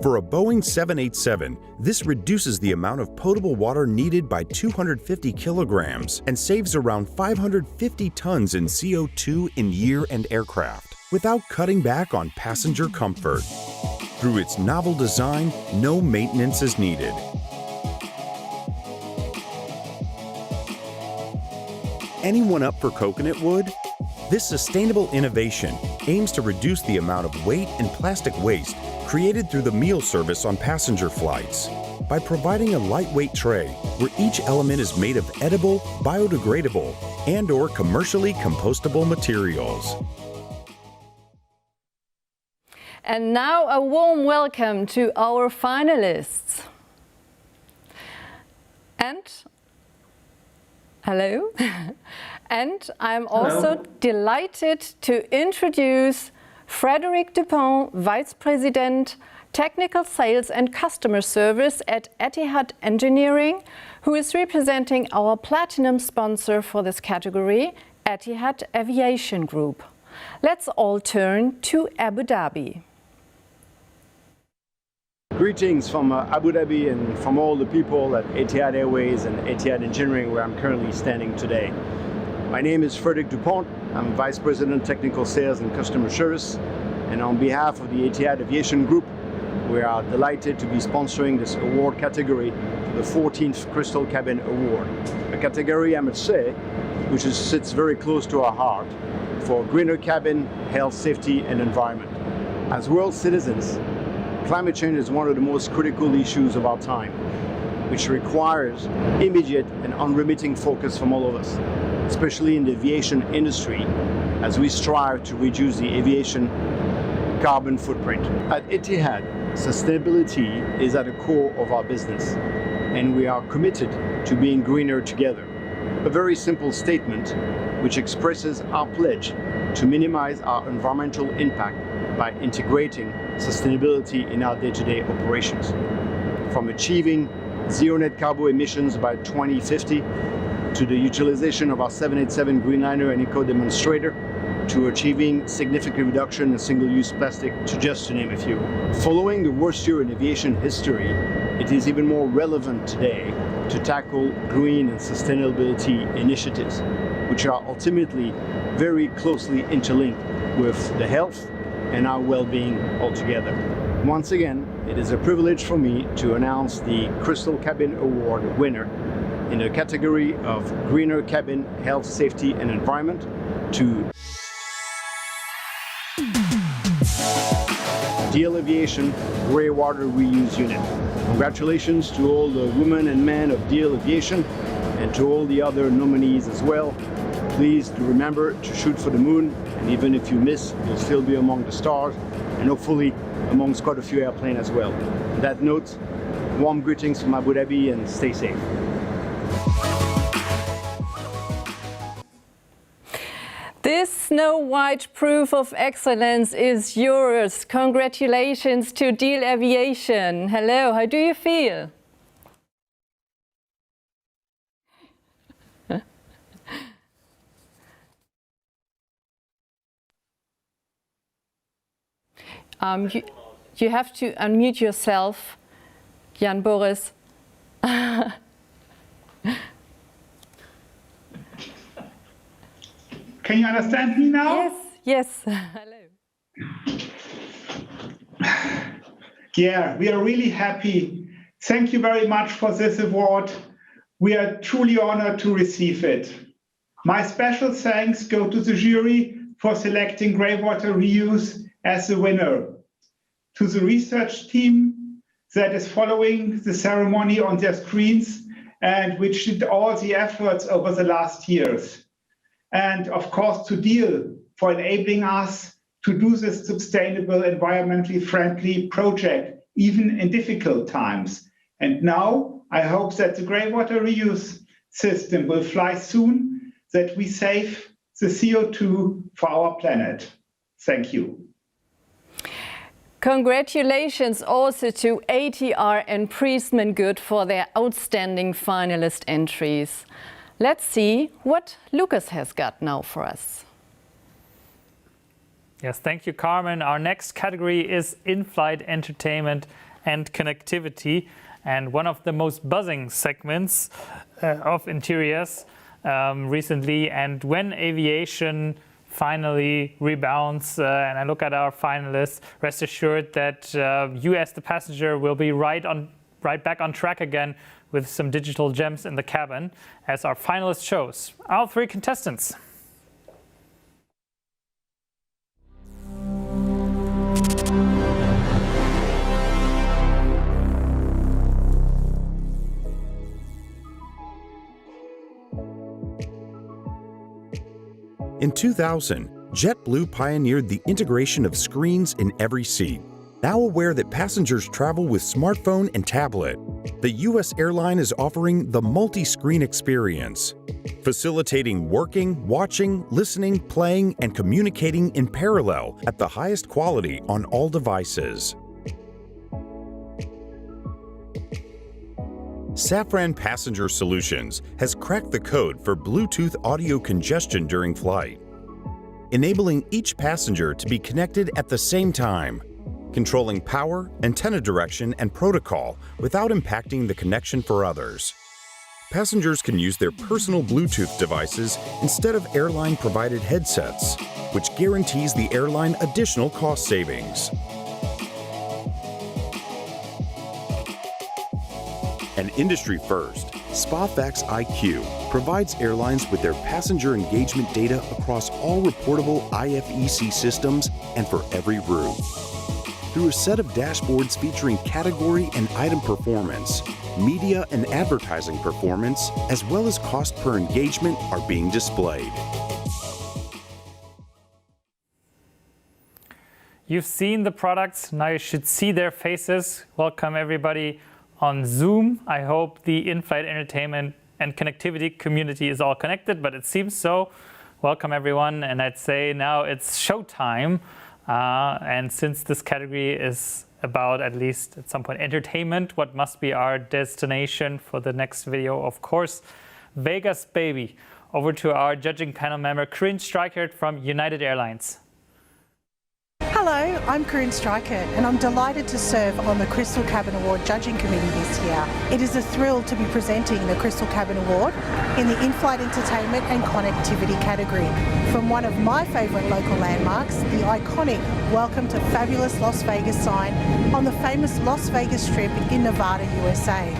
For a Boeing 787, this reduces the amount of potable water needed by 250 kilograms and saves around 550 tons in CO2 in year and aircraft, without cutting back on passenger comfort. Through its novel design, no maintenance is needed. Anyone up for coconut wood? This sustainable innovation aims to reduce the amount of weight and plastic waste created through the meal service on passenger flights by providing a lightweight tray where each element is made of edible, biodegradable, and/or commercially compostable materials. And now a warm welcome to our finalists. And hello. And I'm also delighted to introduce Frédéric Dupont, Vice President, Technical Sales and Customer Service at Etihad Engineering, who is representing our platinum sponsor for this category, Etihad Aviation Group. Let's all turn to Abu Dhabi. Greetings from Abu Dhabi and from all the people at Etihad Airways and Etihad Engineering, where I'm currently standing today. My name is Frédéric Dupont. I'm Vice President, Technical Sales and Customer Service. And on behalf of the Etihad Aviation Group, we are delighted to be sponsoring this award category, the 14th Crystal Cabin Award. A category, I must say, which sits very close to our heart for greener cabin, health, safety, and environment. As world citizens, climate change is one of the most critical issues of our time, which requires immediate and unremitting focus from all of us, especially in the aviation industry, as we strive to reduce the aviation carbon footprint. At Etihad, sustainability is at the core of our business, and we are committed to being greener together. A very simple statement which expresses our pledge to minimize our environmental impact by integrating sustainability in our day-to-day operations. From achieving zero net carbon emissions by 2050, to the utilization of our 787 Greenliner and Eco Demonstrator, to achieving significant reduction in single-use plastic, just to name a few. Following the worst year in aviation history, it is even more relevant today to tackle green and sustainability initiatives, which are ultimately very closely interlinked with the health and our well-being altogether. Once again, it is a privilege for me to announce the Crystal Cabin Award winner in the category of Greener Cabin Health, Safety and Environment to DL Aviation Grey Water Reuse Unit. Congratulations to all the women and men of DL Aviation and to all the other nominees as well. Please do remember to shoot for the moon, and even if you miss, you'll still be among the stars and hopefully amongst quite a few airplanes as well. On that note, warm greetings from Abu Dhabi and stay safe. This Snow White proof of excellence is yours. Congratulations to DL Aviation. Hello, how do you feel? You have to unmute yourself, Jan Boris. Can you understand me now? Yes, yes. Hello. Yeah, we are really happy. Thank you very much for this award. We are truly honored to receive it. My special thanks go to the jury for selecting grey water reuse as the winner, to the research team that is following the ceremony on their screens and which did all the efforts over the last years. And of course to DL for enabling us to do this sustainable, environmentally friendly project, even in difficult times. And now I hope that the grey water reuse system will fly soon, that we save the CO2 for our planet. Thank you. Congratulations also to ATR and Priestman Good for their outstanding finalist entries. Let's see what Lucas has got now for us. Yes, thank you, Carmen. Our next category is in-flight entertainment and connectivity, and one of the most buzzing segments of interiors recently. And when aviation finally rebounds and I look at our finalists, rest assured that you as the passenger will be right back on track again with some digital gems in the cabin, as our finalist shows. Our three contestants. In 2000, JetBlue pioneered the integration of screens in every seat. Now aware that passengers travel with smartphone and tablet, the U.S. airline is offering the multi-screen experience, facilitating working, watching, listening, playing, and communicating in parallel at the highest quality on all devices. SAFRAN Passenger Solutions has cracked the code for Bluetooth audio congestion during flight, enabling each passenger to be connected at the same time, controlling power, antenna direction, and protocol without impacting the connection for others. Passengers can use their personal Bluetooth devices instead of airline-provided headsets, which guarantees the airline additional cost savings. An industry first, SpaFax IQ provides airlines with their passenger engagement data across all reportable IFEC systems and for every route. Through a set of dashboards featuring category and item performance, media and advertising performance, as well as cost per engagement are being displayed. You've seen the products, now you should see their faces. Welcome everybody on Zoom. I hope the in-flight entertainment and connectivity community is all connected, but it seems so. Welcome everyone, and I'd say now it's showtime. And since this category is about, at least at some point, entertainment, what must be our destination for the next video? Of course, Vegas Baby. over to our judging panel member, Corinne Streichert from United Airlines. Hello, I'm Corinne Streichert and I'm delighted to serve on the Crystal Cabin Award Judging Committee this year. It is a thrill to be presenting the Crystal Cabin Award in the in-flight entertainment and connectivity category. From one of my favourite local landmarks, the iconic Welcome to Fabulous Las Vegas sign on the famous Las Vegas Strip in Nevada, USA.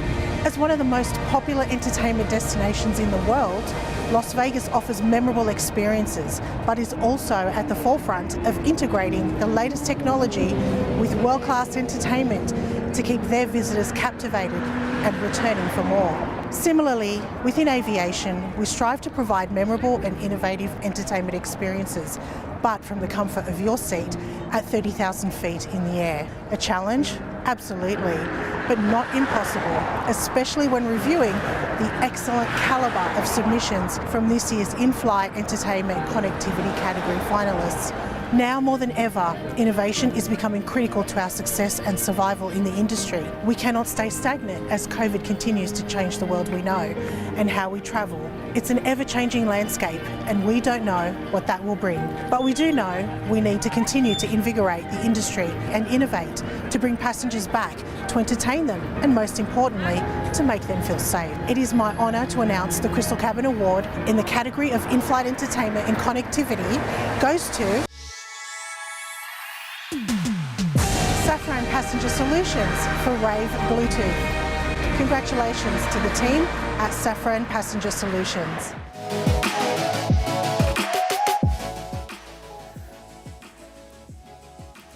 As one of the most popular entertainment destinations in the world, Las Vegas offers memorable experiences, but is also at the forefront of integrating the latest technology with world-class entertainment to keep their visitors captivated and returning for more. Similarly, within aviation, we strive to provide memorable and innovative entertainment experiences, but from the comfort of your seat at 30,000 feet in the air. A challenge? Absolutely, but not impossible, especially when reviewing the excellent calibre of submissions from this year's in-flight entertainment connectivity category finalists. Now more than ever, innovation is becoming critical to our success and survival in the industry. We cannot stay stagnant as COVID continues to change the world we know and how we travel. It's an ever-changing landscape and we don't know what that will bring. But we do know we need to continue to invigorate the industry and innovate to bring passengers back, to entertain them and most importantly, to make them feel safe. It is my honour to announce the Crystal Cabin Award in the category of in-flight entertainment and connectivity goes to SAFRAN Passenger Solutions for Rave Bluetooth. Congratulations to the team at SAFRAN Passenger Solutions.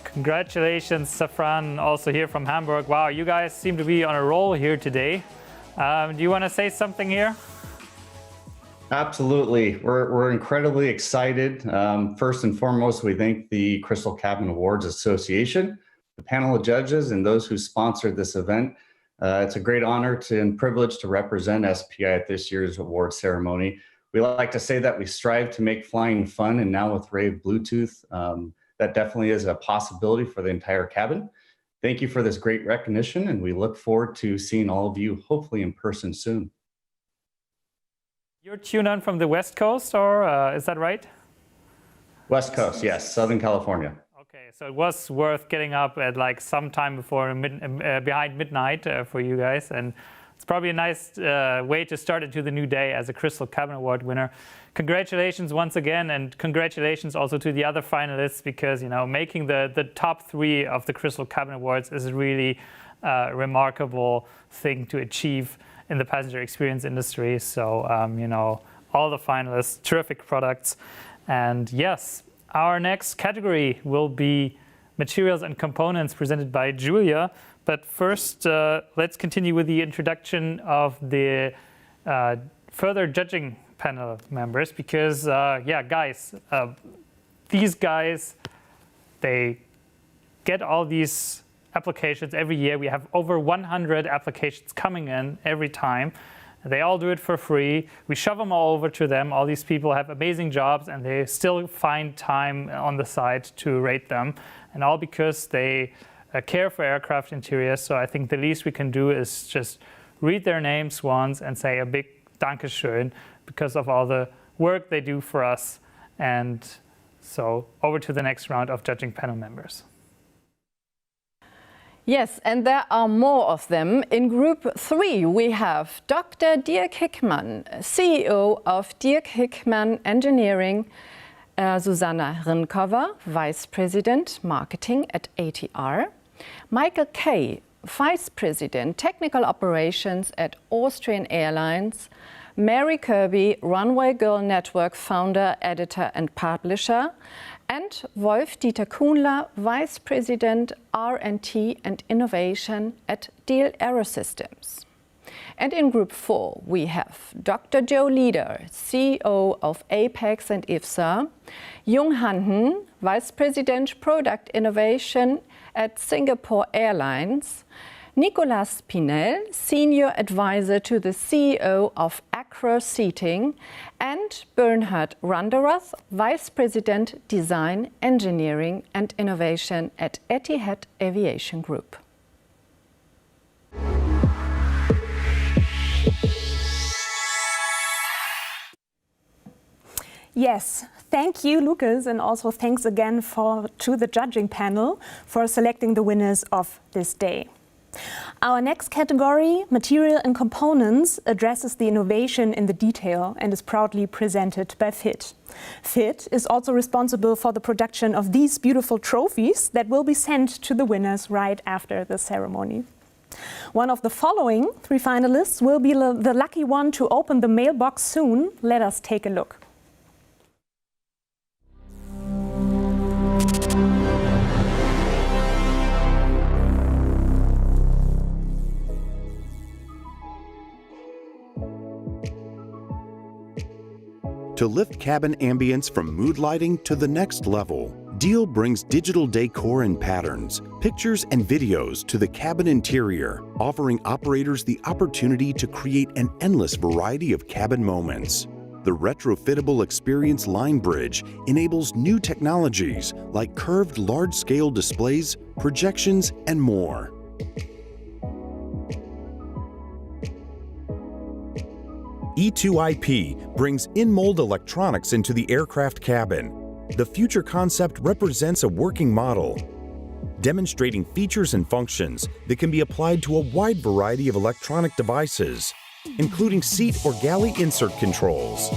Congratulations, SAFRAN, also here from Hamburg. Wow, you guys seem to be on a roll here today. Do you want to say something here? Absolutely. We're incredibly excited. First and foremost, we thank the Crystal Cabin Awards Association, the panel of judges, and those who sponsored this event. It's a great honor and privilege to represent SPI at this year's award ceremony. We like to say that we strive to make flying fun, and now with Rave Bluetooth, that definitely is a possibility for the entire cabin. Thank you for this great recognition, and we look forward to seeing all of you hopefully in person soon. You're tuned in from the West Coast, or is that right? West Coast, yes, Southern California. Okay, so it was worth getting up at like some time before behind midnight for you guys, and it's probably a nice way to start into the new day as a Crystal Cabin Award winner. Congratulations once again, and congratulations also to the other finalists, because making the top 3 of the Crystal Cabin Awards is a really remarkable thing to achieve in the passenger experience industry. So all the finalists, terrific products. And yes, our next category will be materials and components, presented by Julia. But first, let's continue with the introduction of the further judging panel members, because guys, these guys, they get all these applications every year. We have over 100 applications coming in every time. They all do it for free. We shove them all over to them. All these people have amazing jobs and they still find time on the side to rate them, and all because they care for aircraft interiors. So I think the least we can do is just read their names once and say a big Dankeschön, because of all the work they do for us. And so over to the next round of judging panel members. Yes, and there are more of them. In Group 3, we have Dr. Dirk Hickmann, CEO of Dirk Hickmann Engineering, Susanna Rinkova, Vice President Marketing at ATR, Michael Kay, Vice President Technical Operations at Austrian Airlines, Mary Kirby, Runway Girl Network founder, editor and publisher, and Wolf-Dieter Kuhnler, Vice President R&T and Innovation at Diehl Aerosystems. And in Group 4, we have Dr. Joe Leader, CEO of Apex and IFSA, Jung Han Hn, Vice President Product Innovation at Singapore Airlines, Nicolas Pinel, Senior Advisor to the CEO of Acro Seating, and Bernhard Randerath, Vice President Design, Engineering and Innovation at Etihad Aviation Group. Yes, thank you, Lucas, and also thanks again to the judging panel for selecting the winners of this day. Our next category, Material and Components, addresses the innovation in the detail and is proudly presented by FIT. FIT is also responsible for the production of these beautiful trophies that will be sent to the winners right after the ceremony. One of the following 3 finalists will be the lucky one to open the mailbox soon. Let us take a look. To lift cabin ambience from mood lighting to the next level, Diehl brings digital decor and patterns, pictures and videos to the cabin interior, offering operators the opportunity to create an endless variety of cabin moments. The retrofittable Experience Line Bridge enables new technologies like curved large-scale displays, projections, and more. E2IP brings in-mold electronics into the aircraft cabin. The future concept represents a working model, demonstrating features and functions that can be applied to a wide variety of electronic devices, including seat or galley insert controls.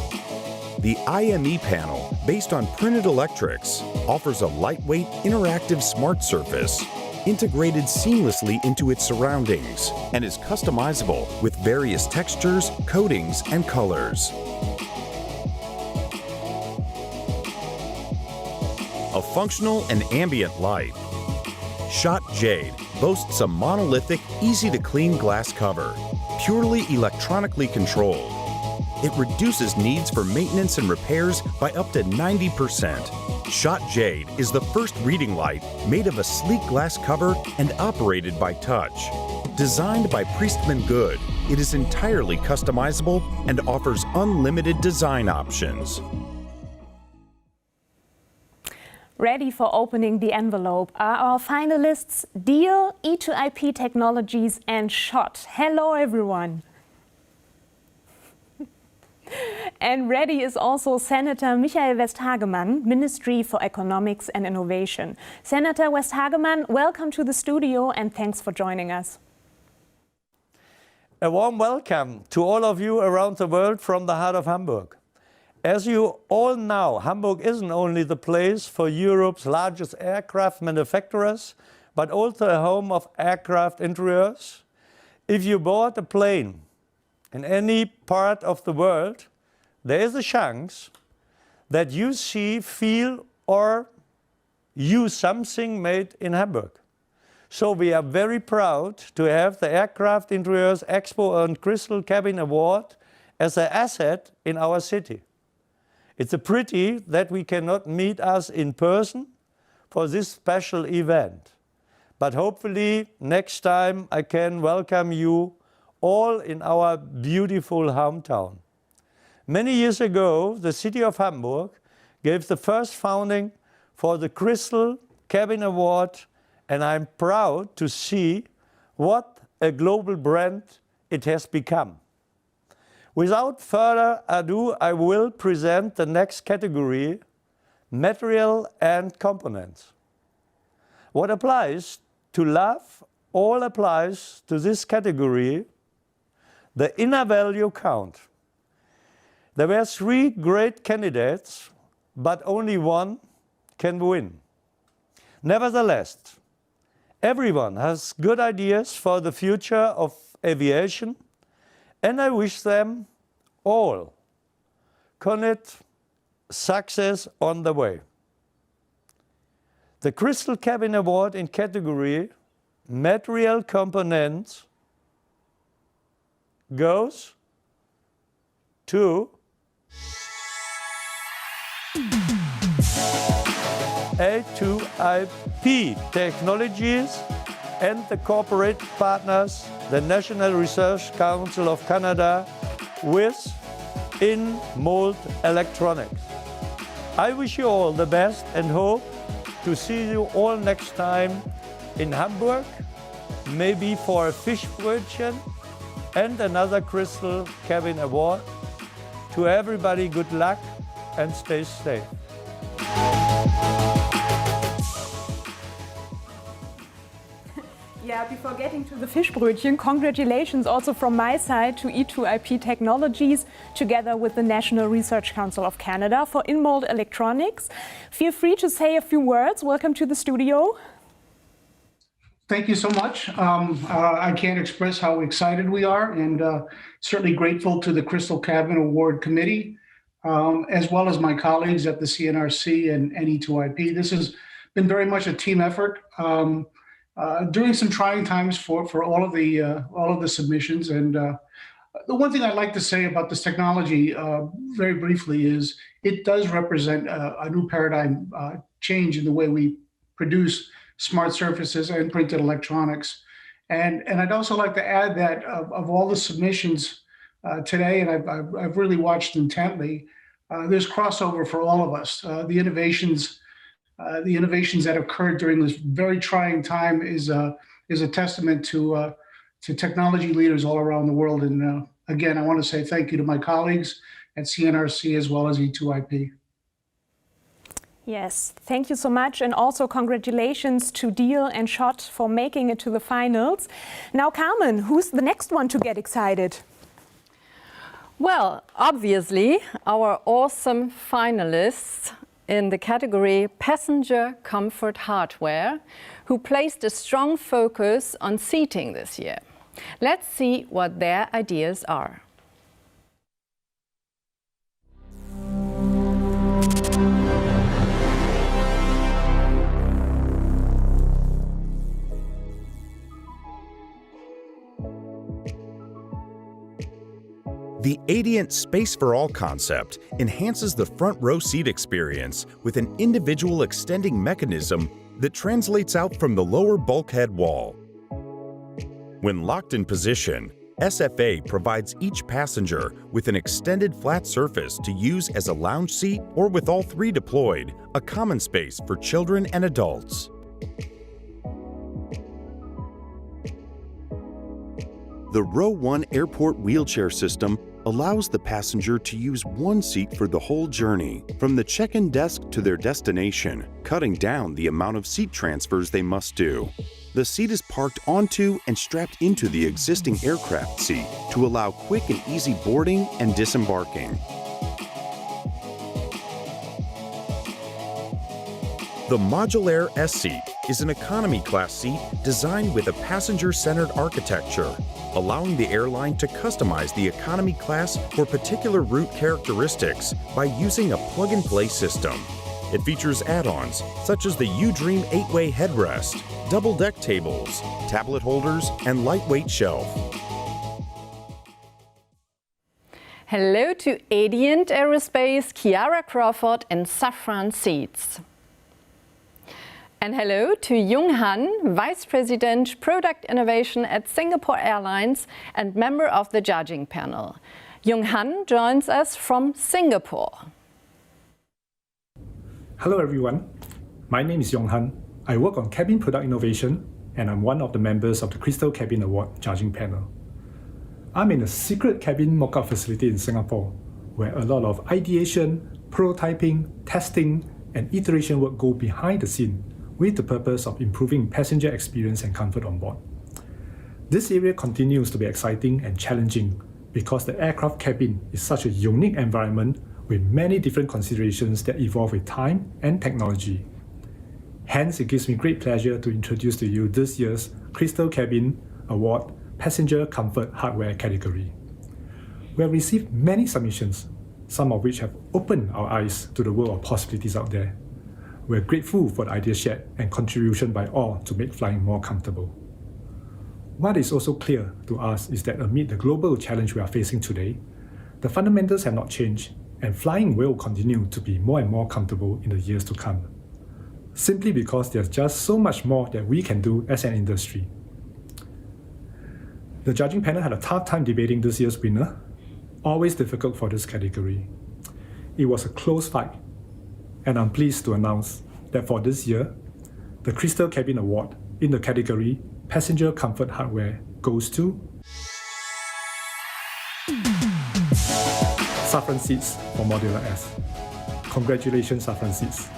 The IME panel, based on printed electrics, offers a lightweight, interactive smart surface integrated seamlessly into its surroundings and is customizable with various textures, coatings, and colors. A functional and ambient light. Shot Jade boasts a monolithic, easy-to-clean glass cover, purely electronically controlled. It reduces needs for maintenance and repairs by up to 90%. Shot Jade is the first reading light made of a sleek glass cover and operated by touch. Designed by Priestman Good, it is entirely customizable and offers unlimited design options. Ready for opening the envelope are our finalists Diehl, E2IP Technologies and SCHOTT. Hello everyone! And ready is also Senator Michael Westhagemann, Ministry for Economics and Innovation. Senator Westhagemann, welcome to the studio and thanks for joining us. A warm welcome to all of you around the world from the heart of Hamburg. As you all know, Hamburg isn't only the place for Europe's largest aircraft manufacturers, but also a home of aircraft interiors. If you board a plane in any part of the world, there is a chance that you see, feel, or use something made in Hamburg. So we are very proud to have the Aircraft Interiors Expo and Crystal Cabin Award as an asset in our city. It's a pity that we cannot meet us in person for this special event. But hopefully next time I can welcome you all in our beautiful hometown. Many years ago, the city of Hamburg gave the first founding for the Crystal Cabin Award, and I'm proud to see what a global brand it has become. Without further ado, I will present the next category, Material and Components. What applies to love all applies to this category. The inner value count. There were 3 great candidates, but only one can win. Nevertheless, everyone has good ideas for the future of aviation, and I wish them all connect success on the way. The Crystal Cabin Award in category Material Components goes to E2IP Technologies and the corporate partners, the National Research Council of Canada, with in-mold electronics. I wish you all the best and hope to see you all next time in Hamburg, maybe for a fish brötchen and another Crystal Cabin Award. To everybody, good luck and stay safe. Yeah, before getting to the Fischbrötchen, congratulations also from my side to E2IP Technologies, together with the National Research Council of Canada for in-mold electronics. Feel free to say a few words. Welcome to the studio. Thank you so much. I can't express how excited we are, and certainly grateful to the Crystal Cabin Award Committee, as well as my colleagues at the CNRC and E2IP. This has been very much a team effort. During some trying times for all of the submissions, and the one thing I'd like to say about this technology, very briefly, is it does represent a new paradigm change in the way we produce smart surfaces and printed electronics. And I'd also like to add that of all the submissions today, and I've really watched intently, there's crossover for all of us. The innovations that occurred during this very trying time is a testament to technology leaders all around the world. And again, I want to say thank you to my colleagues at CNRC as well as E2IP. Yes, thank you so much, and also congratulations to Deal and Schott for making it to the finals. Now, Carmen, who's the next one to get excited? Well, obviously, our awesome finalists in the category Passenger Comfort Hardware, who placed a strong focus on seating this year. Let's see what their ideas are. The Adient Space for All concept enhances the front row seat experience with an individual extending mechanism that translates out from the lower bulkhead wall. When locked in position, SFA provides each passenger with an extended flat surface to use as a lounge seat, or with all three deployed, a common space for children and adults. The Row 1 airport wheelchair system allows the passenger to use one seat for the whole journey, from the check-in desk to their destination, cutting down the amount of seat transfers they must do. The seat is parked onto and strapped into the existing aircraft seat to allow quick and easy boarding and disembarking. The Modulaire S-Seat is an economy class seat designed with a passenger-centered architecture, allowing the airline to customize the economy class for particular route characteristics by using a plug-and-play system. It features add-ons such as the U-Dream 8-way headrest, double-deck tables, tablet holders, and lightweight shelf. Hello to Adient Aerospace, Chiara Crawford and SAFRAN Seats. And hello to Jung Han, Vice President, Product Innovation at Singapore Airlines and member of the judging panel. Jung Han joins us from Singapore. Hello everyone, my name is Jung Han. I work on cabin product innovation and I'm one of the members of the Crystal Cabin Award judging panel. I'm in a secret cabin mock-up facility in Singapore where a lot of ideation, prototyping, testing and iteration work go behind the scene with the purpose of improving passenger experience and comfort on board. This area continues to be exciting and challenging because the aircraft cabin is such a unique environment with many different considerations that evolve with time and technology. Hence, it gives me great pleasure to introduce to you this year's Crystal Cabin Award Passenger Comfort Hardware category. We have received many submissions, some of which have opened our eyes to the world of possibilities out there. We're grateful for the ideas shared and contribution by all to make flying more comfortable. What is also clear to us is that amid the global challenge we are facing today, the fundamentals have not changed and flying will continue to be more and more comfortable in the years to come, simply because there's just so much more that we can do as an industry. The judging panel had a tough time debating this year's winner, always difficult for this category. It was a close fight, and I'm pleased to announce that for this year, the Crystal Cabin Award in the category Passenger Comfort Hardware goes to SAFRAN Seats for Modular S. Congratulations, SAFRAN Seats.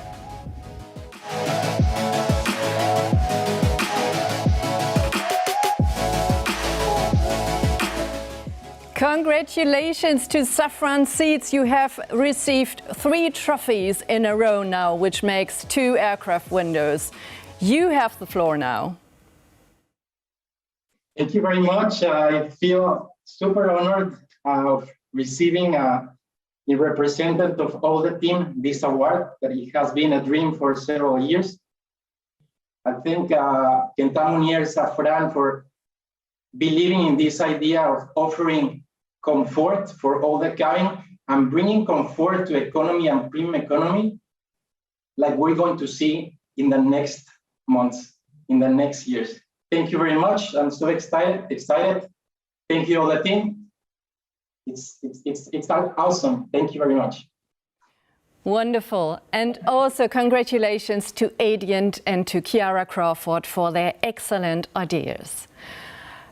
Congratulations to SAFRAN Seats. You have received 3 trophies in a row now, which makes 2 aircraft windows. You have the floor now. Thank you very much. I feel super honored of receiving in representative of all the team this award, that it has been a dream for several years. I think Kentamunier SAFRAN for believing in this idea of offering comfort for all the cabin and bringing comfort to economy and premium economy, like we're going to see in the next months, in the next years. Thank you very much. I'm so excited. Thank you all the team. It's awesome. Thank you very much. Wonderful. And also congratulations to Adient and to Kiara Crawford for their excellent ideas.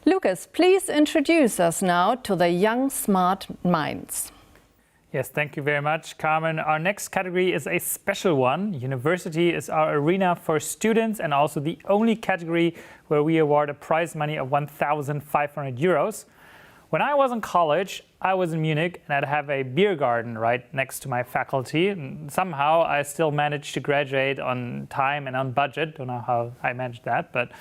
Lucas, please introduce us now to the young smart minds. Yes, thank you very much, Carmen. Our next category is a special one. University is our arena for students and also the only category where we award a prize money of 1,500 euros. When I was in college, I was in Munich and I'd have a beer garden right next to my faculty. And somehow I still managed to graduate on time and on budget. Don't know how I managed that, but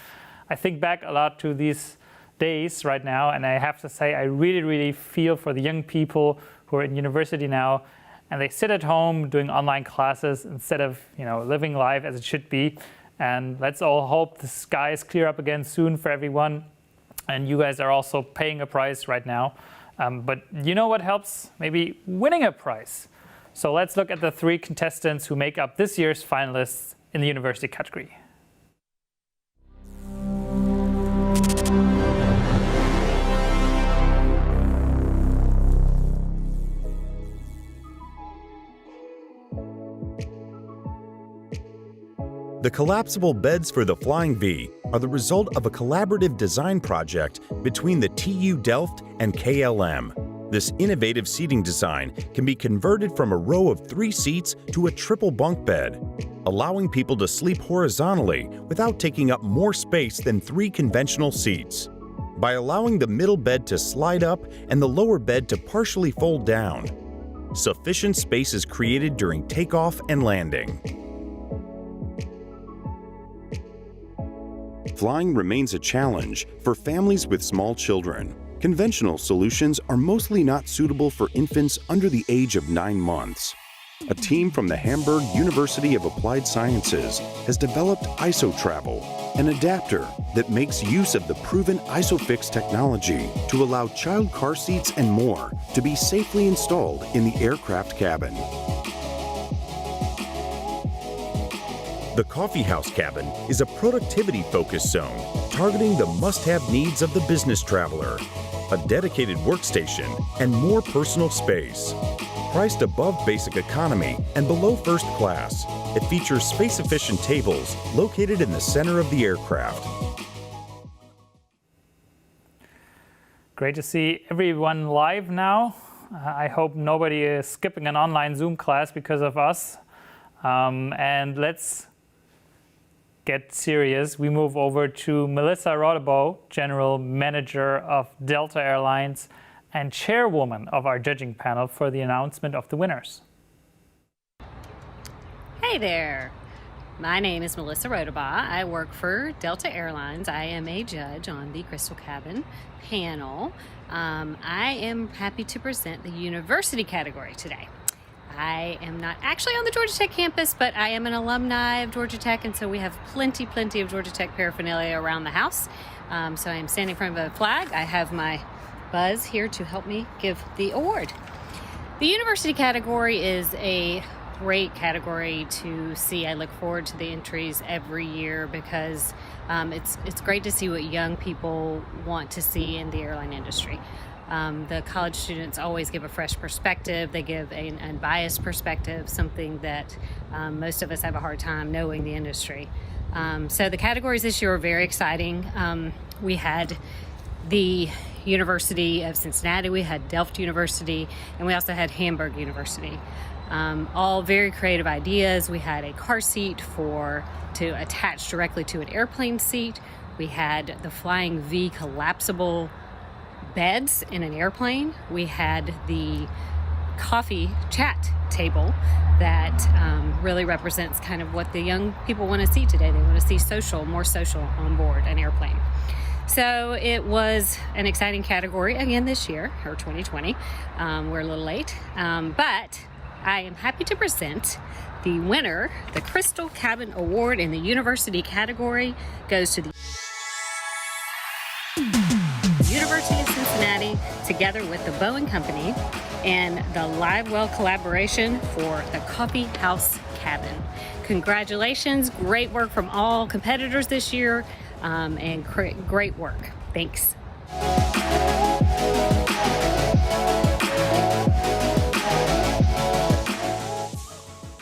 I think back a lot to these days right now, and I have to say I really feel for the young people who are in university now, and they sit at home doing online classes instead of living life as it should be. And let's all hope the skies clear up again soon for everyone. And you guys are also paying a prize right now. But you know what helps? Maybe winning a prize. So let's look at the 3 contestants who make up this year's finalists in the university category. The collapsible beds for the Flying V are the result of a collaborative design project between the TU Delft and KLM. This innovative seating design can be converted from a row of 3 seats to a triple bunk bed, allowing people to sleep horizontally without taking up more space than 3 conventional seats. By allowing the middle bed to slide up and the lower bed to partially fold down, sufficient space is created during takeoff and landing. Flying remains a challenge for families with small children. Conventional solutions are mostly not suitable for infants under the age of 9 months. A team from the Hamburg University of Applied Sciences has developed IsoTravel, an adapter that makes use of the proven ISOFIX technology to allow child car seats and more to be safely installed in the aircraft cabin. The Coffee House cabin is a productivity-focused zone targeting the must-have needs of the business traveler, a dedicated workstation, and more personal space. Priced above basic economy and below first class, it features space-efficient tables located in the center of the aircraft. Great to see everyone live now. I hope nobody is skipping an online Zoom class because of us. And let's get serious. We move over to Melissa Rodebo, General Manager of Delta Airlines and Chairwoman of our judging panel, for the announcement of the winners. Hey there. My name is Melissa Rodeba. I work for Delta Airlines. I am a judge on the Crystal Cabin panel. I am happy to present the university category today. I am not actually on the Georgia Tech campus, but I am an alumni of Georgia Tech, and so we have plenty of Georgia Tech paraphernalia around the house. So I am standing in front of a flag. I have my buzz here to help me give the award. The university category is a great category to see. I look forward to the entries every year because it's great to see what young people want to see in the airline industry. The college students always give a fresh perspective. They give an unbiased perspective, something that most of us have a hard time knowing the industry. So the categories this year are very exciting. We had the University of Cincinnati, we had Delft University, and we also had Hamburg University. all very creative ideas. We had a car seat to attach directly to an airplane seat. We had the Flying V collapsible beds in an airplane. We had the coffee chat table that really represents kind of what the young people want to see today. They want to see more social on board an airplane. So it was an exciting category again this year, or 2020. We're a little late, but I am happy to present the winner. The Crystal Cabin Award in the University category goes to the University of Cincinnati, together with the Boeing Company and the Livewell collaboration for the Coffee House Cabin. Congratulations, great work from all competitors this year, and great work. Thanks.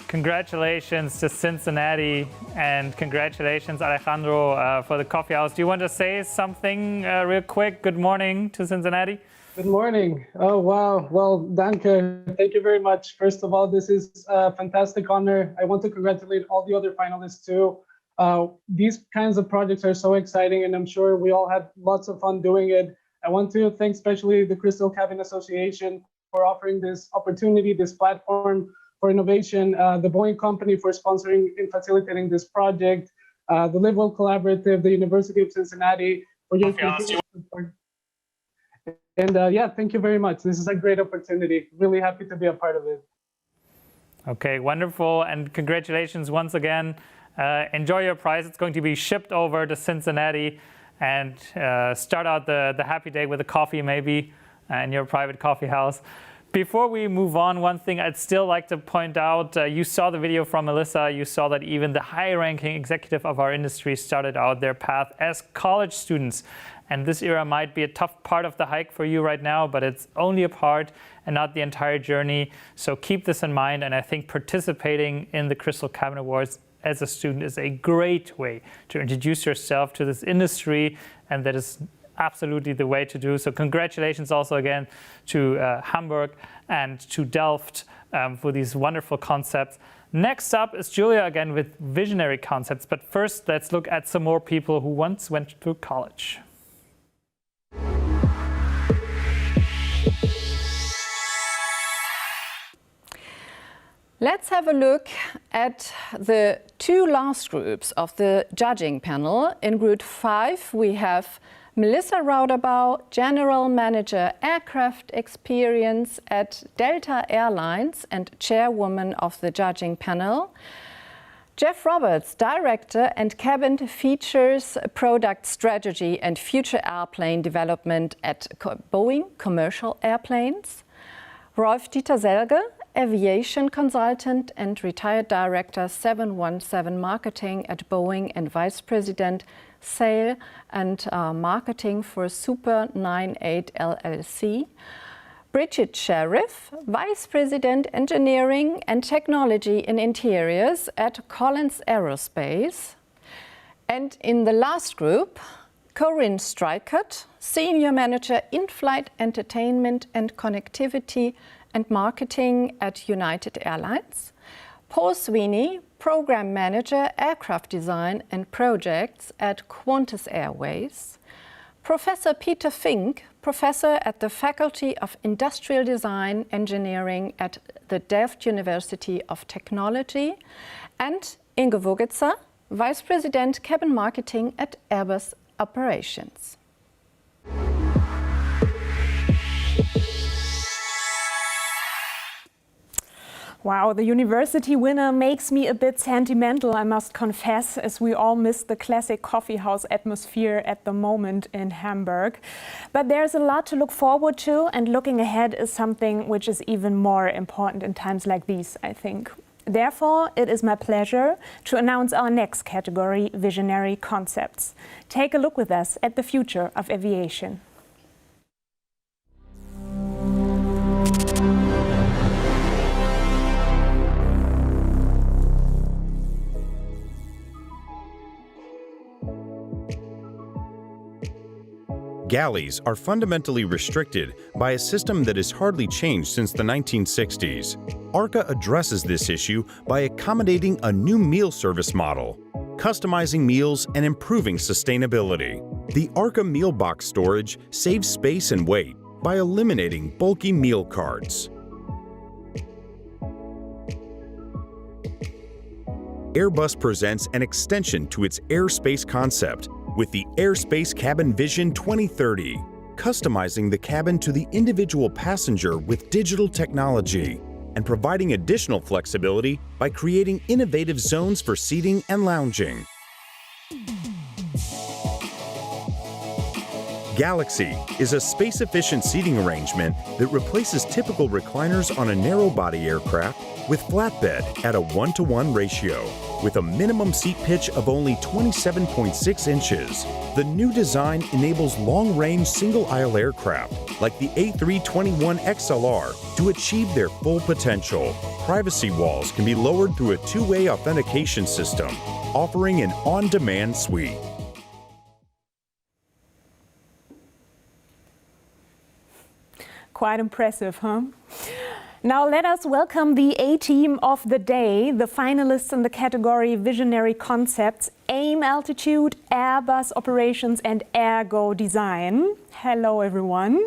Congratulations to Cincinnati, and congratulations, Alejandro, for the coffee house. Do you want to say something real quick? Good morning to Cincinnati. Good morning. Oh, wow. Well, danke. Thank you very much. First of all, this is a fantastic honor. I want to congratulate all the other finalists too. These kinds of projects are so exciting, and I'm sure we all had lots of fun doing it. I want to thank especially the Crystal Cabin Association for offering this opportunity, this platform for innovation, the Boeing Company for sponsoring and facilitating this project, the Livewell Collaborative, the University of Cincinnati for your continued support. And yeah, thank you very much. This is a great opportunity. Really happy to be a part of it. Okay, wonderful. And congratulations once again. Enjoy your prize. It's going to be shipped over to Cincinnati, and start out the happy day with a coffee maybe in your private coffee house. Before we move on, one thing I'd still like to point out, you saw the video from Melissa, you saw that even the high-ranking executive of our industry started out their path as college students. And this era might be a tough part of the hike for you right now, but it's only a part and not the entire journey. So keep this in mind, and I think participating in the Crystal Cabin Awards as a student is a great way to introduce yourself to this industry, and that is absolutely the way to do. So congratulations also again to Hamburg and to Delft for these wonderful concepts. Next up is Julia again with visionary concepts. But first, let's look at some more people who once went to college. Let's have a look at the two last groups of the judging panel. In Group 5, we have Melissa Rauderbau, General Manager Aircraft Experience at Delta Airlines and Chairwoman of the judging panel. Jeff Roberts, Director and Cabin Features, Product Strategy and Future Airplane Development at Boeing Commercial Airplanes. Rolf Dieter Selge, Aviation Consultant and Retired Director 717 Marketing at Boeing and Vice President Sale and Marketing for Super 98 LLC. Bridget Sheriff, Vice President Engineering and Technology in Interiors at Collins Aerospace. And in the last group, Corinne Strykert, Senior Manager In-Flight Entertainment and Connectivity and Marketing at United Airlines. Paul Sweeney, Program Manager Aircraft Design and Projects at Qantas Airways. Professor Peter Fink, Professor at the Faculty of Industrial Design Engineering at the Delft University of Technology. And Inge Vogitzer, Vice President Cabin Marketing at Airbus Operations. Wow, the university winner makes me a bit sentimental, I must confess, as we all miss the classic coffee house atmosphere at the moment in Hamburg. But there's a lot to look forward to, and looking ahead is something which is even more important in times like these, I think. Therefore, it is my pleasure to announce our next category, Visionary Concepts. Take a look with us at the future of aviation. Galleys are fundamentally restricted by a system that has hardly changed since the 1960s. ARCA addresses this issue by accommodating a new meal service model, customizing meals and improving sustainability. The ARCA meal box storage saves space and weight by eliminating bulky meal carts. Airbus presents an extension to its airspace concept with the Airspace Cabin Vision 2030, customizing the cabin to the individual passenger with digital technology and providing additional flexibility by creating innovative zones for seating and lounging. Galaxy is a space-efficient seating arrangement that replaces typical recliners on a narrow-body aircraft with flatbed at a 1-to-1 ratio, with a minimum seat pitch of only 27.6 inches. The new design enables long-range single-aisle aircraft, like the A321XLR, to achieve their full potential. Privacy walls can be lowered through a two-way authentication system, offering an on-demand suite. Quite impressive, huh? Now let us welcome the A-team of the day, the finalists in the category Visionary Concepts, Aim Altitude, Airbus Operations and Ergo Design. Hello everyone.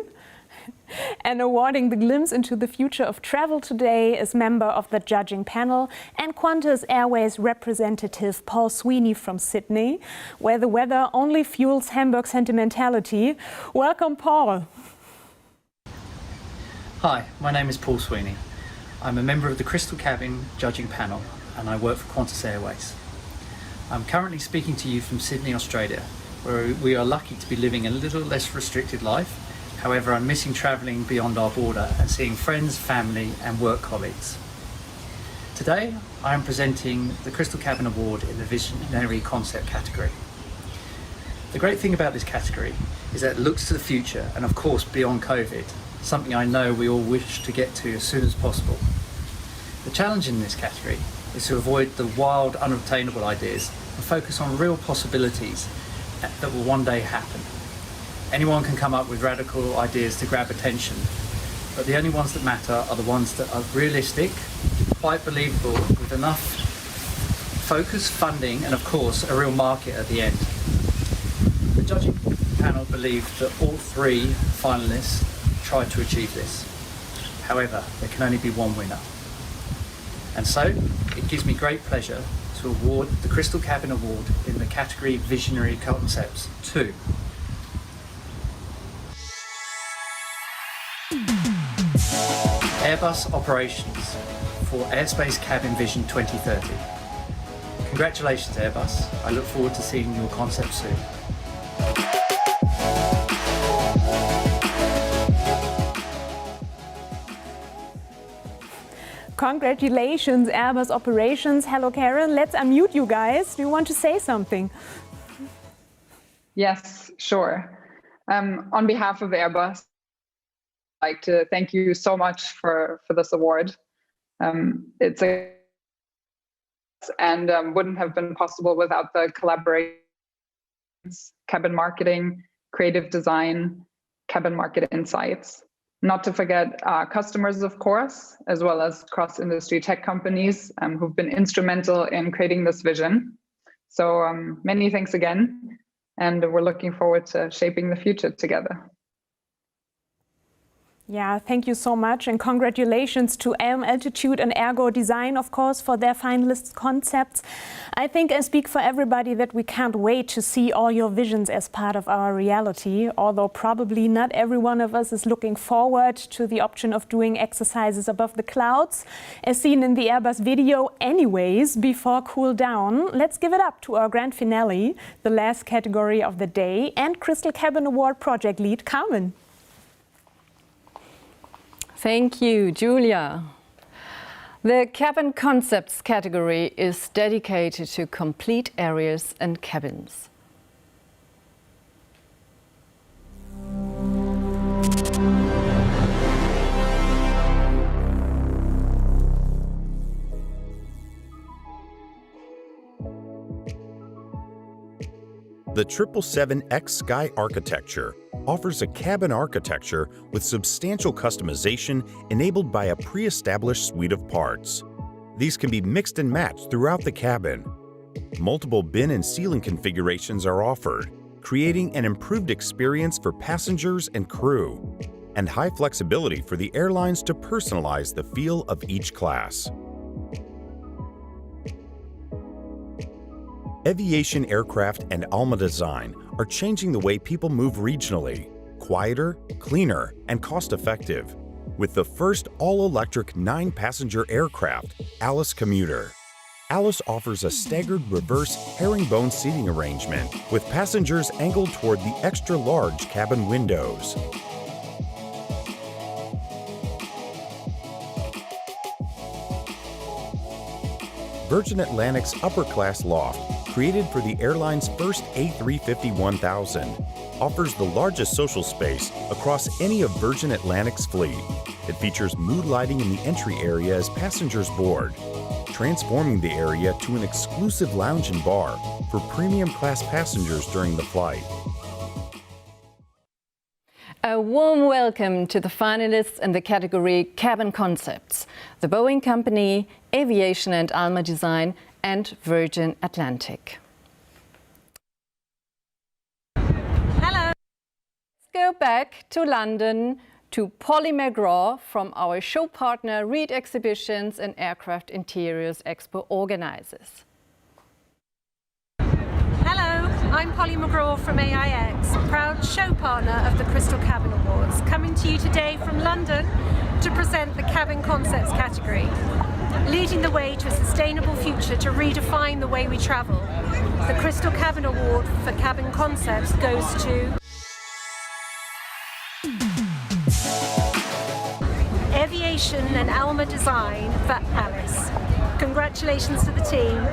And awarding the glimpse into the future of travel today is member of the judging panel and Qantas Airways representative Paul Sweeney from Sydney, where the weather only fuels Hamburg sentimentality. Welcome, Paul. Hi, my name is Paul Sweeney. I'm a member of the Crystal Cabin judging panel and I work for Qantas Airways. I'm currently speaking to you from Sydney, Australia, where we are lucky to be living a little less restricted life. However, I'm missing travelling beyond our border and seeing friends, family and work colleagues. Today, I am presenting the Crystal Cabin Award in the Visionary Concept category. The great thing about this category is that it looks to the future and of course beyond COVID, something I know we all wish to get to as soon as possible. The challenge in this category is to avoid the wild, unobtainable ideas and focus on real possibilities that will one day happen. Anyone can come up with radical ideas to grab attention, but the only ones that matter are the ones that are realistic, quite believable, with enough focus, funding, and of course, a real market at the end. The judging panel believed that all three finalists tried to achieve this. However, there can only be one winner. And so, it gives me great pleasure to award the Crystal Cabin Award in the category Visionary Concepts to Airbus Operations for Airspace Cabin Vision 2030. Congratulations, Airbus. I look forward to seeing your concept soon. Congratulations, Airbus Operations. Hello, Karen. Let's unmute you guys. Do you want to say something? Yes, sure. On behalf of Airbus, I'd like to thank you so much for this award. It's wouldn't have been possible without the collaborations, cabin marketing, creative design, cabin market insights. Not to forget customers, of course, as well as cross-industry tech companies who've been instrumental in creating this vision. So many thanks again, and we're looking forward to shaping the future together. Yeah, thank you so much, and congratulations to Aim Altitude and Ergo Design, of course, for their finalist concepts. I think I speak for everybody that we can't wait to see all your visions as part of our reality, although probably not every one of us is looking forward to the option of doing exercises above the clouds, as seen in the Airbus video anyways, before cool down. Let's give it up to our grand finale, the last category of the day, and Crystal Cabin Award project lead, Carmen. Thank you, Julia. The Cabin Concepts category is dedicated to complete areas and cabins. The 777X Sky architecture offers a cabin architecture with substantial customization enabled by a pre-established suite of parts. These can be mixed and matched throughout the cabin. Multiple bin and ceiling configurations are offered, creating an improved experience for passengers and crew, and high flexibility for the airlines to personalize the feel of each class. Aviation Aircraft and Alma Design are changing the way people move regionally, quieter, cleaner, and cost-effective, with the first all-electric 9-passenger aircraft, Alice Commuter. Alice offers a staggered reverse herringbone seating arrangement with passengers angled toward the extra-large cabin windows. Virgin Atlantic's upper-class loft, created for the airline's first A350-1000, offers the largest social space across any of Virgin Atlantic's fleet. It features mood lighting in the entry area as passengers board, transforming the area to an exclusive lounge and bar for premium class passengers during the flight. A warm welcome to the finalists in the category Cabin Concepts, the Boeing Company, Aviation and Alma Design, and Virgin Atlantic. Hello. Let's go back to London to Polly McGraw from our show partner Reed Exhibitions and Aircraft Interiors Expo organizers. Hello, I'm Polly McGraw from AIX, proud show partner of the Crystal Cabin Awards, coming to you today from London to present the Cabin Concepts category, leading the way to a sustainable future to redefine the way we travel. The Crystal Cabin Award for Cabin Concepts goes to Aviation and Alma Design for Alice. Congratulations to the team.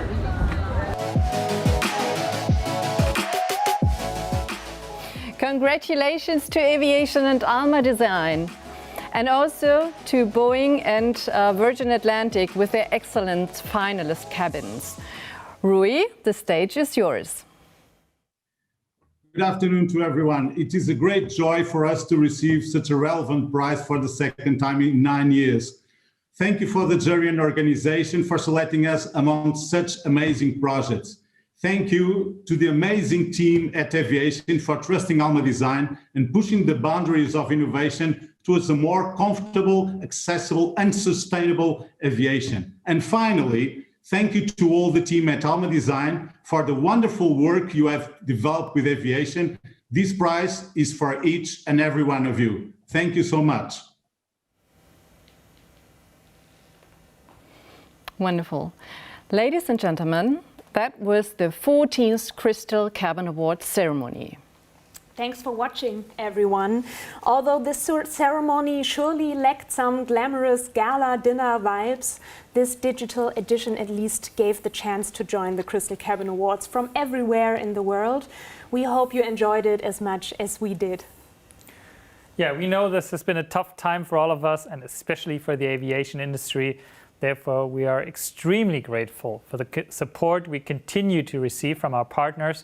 Congratulations to Aviation and Alma Design, and also to Boeing and Virgin Atlantic with their excellent finalist cabins. Rui, the stage is yours. Good afternoon to everyone. It is a great joy for us to receive such a relevant prize for the second time in 9 years. Thank you for the jury and organization for selecting us among such amazing projects. Thank you to the amazing team at Aviation for trusting Alma Design and pushing the boundaries of innovation towards a more comfortable, accessible, and sustainable aviation. And finally, thank you to all the team at Alma Design for the wonderful work you have developed with aviation. This prize is for each and every one of you. Thank you so much. Wonderful. Ladies and gentlemen, that was the 14th Crystal Cabin Awards ceremony. Thanks for watching, everyone. Although this ceremony surely lacked some glamorous gala dinner vibes, this digital edition at least gave the chance to join the Crystal Cabin Awards from everywhere in the world. We hope you enjoyed it as much as we did. Yeah, we know this has been a tough time for all of us, and especially for the aviation industry. Therefore, we are extremely grateful for the support we continue to receive from our partners.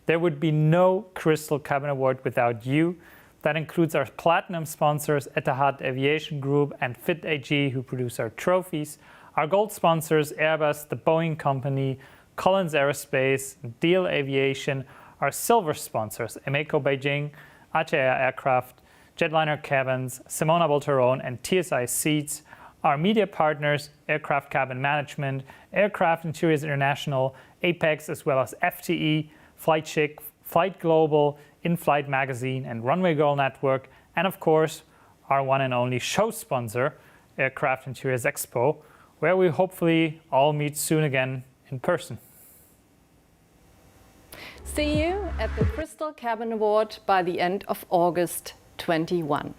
There would be no Crystal Cabin Award without you. That includes our platinum sponsors, Etihad Aviation Group and Fit AG, who produce our trophies. Our gold sponsors, Airbus, the Boeing Company, Collins Aerospace, Deal Aviation. Our silver sponsors, Emeco Beijing, ACEA Aircraft, Jetliner Cabins, Simona Volterone and TSI Seats. Our media partners, Aircraft Cabin Management, Aircraft Interiors International, Apex, as well as FTE, Flight Chic, Flight Global, In-Flight Magazine, and Runway Girl Network, and of course, our one and only show sponsor, Aircraft Interiors Expo, where we hopefully all meet soon again in person. See you at the Crystal Cabin Award by the end of August 21.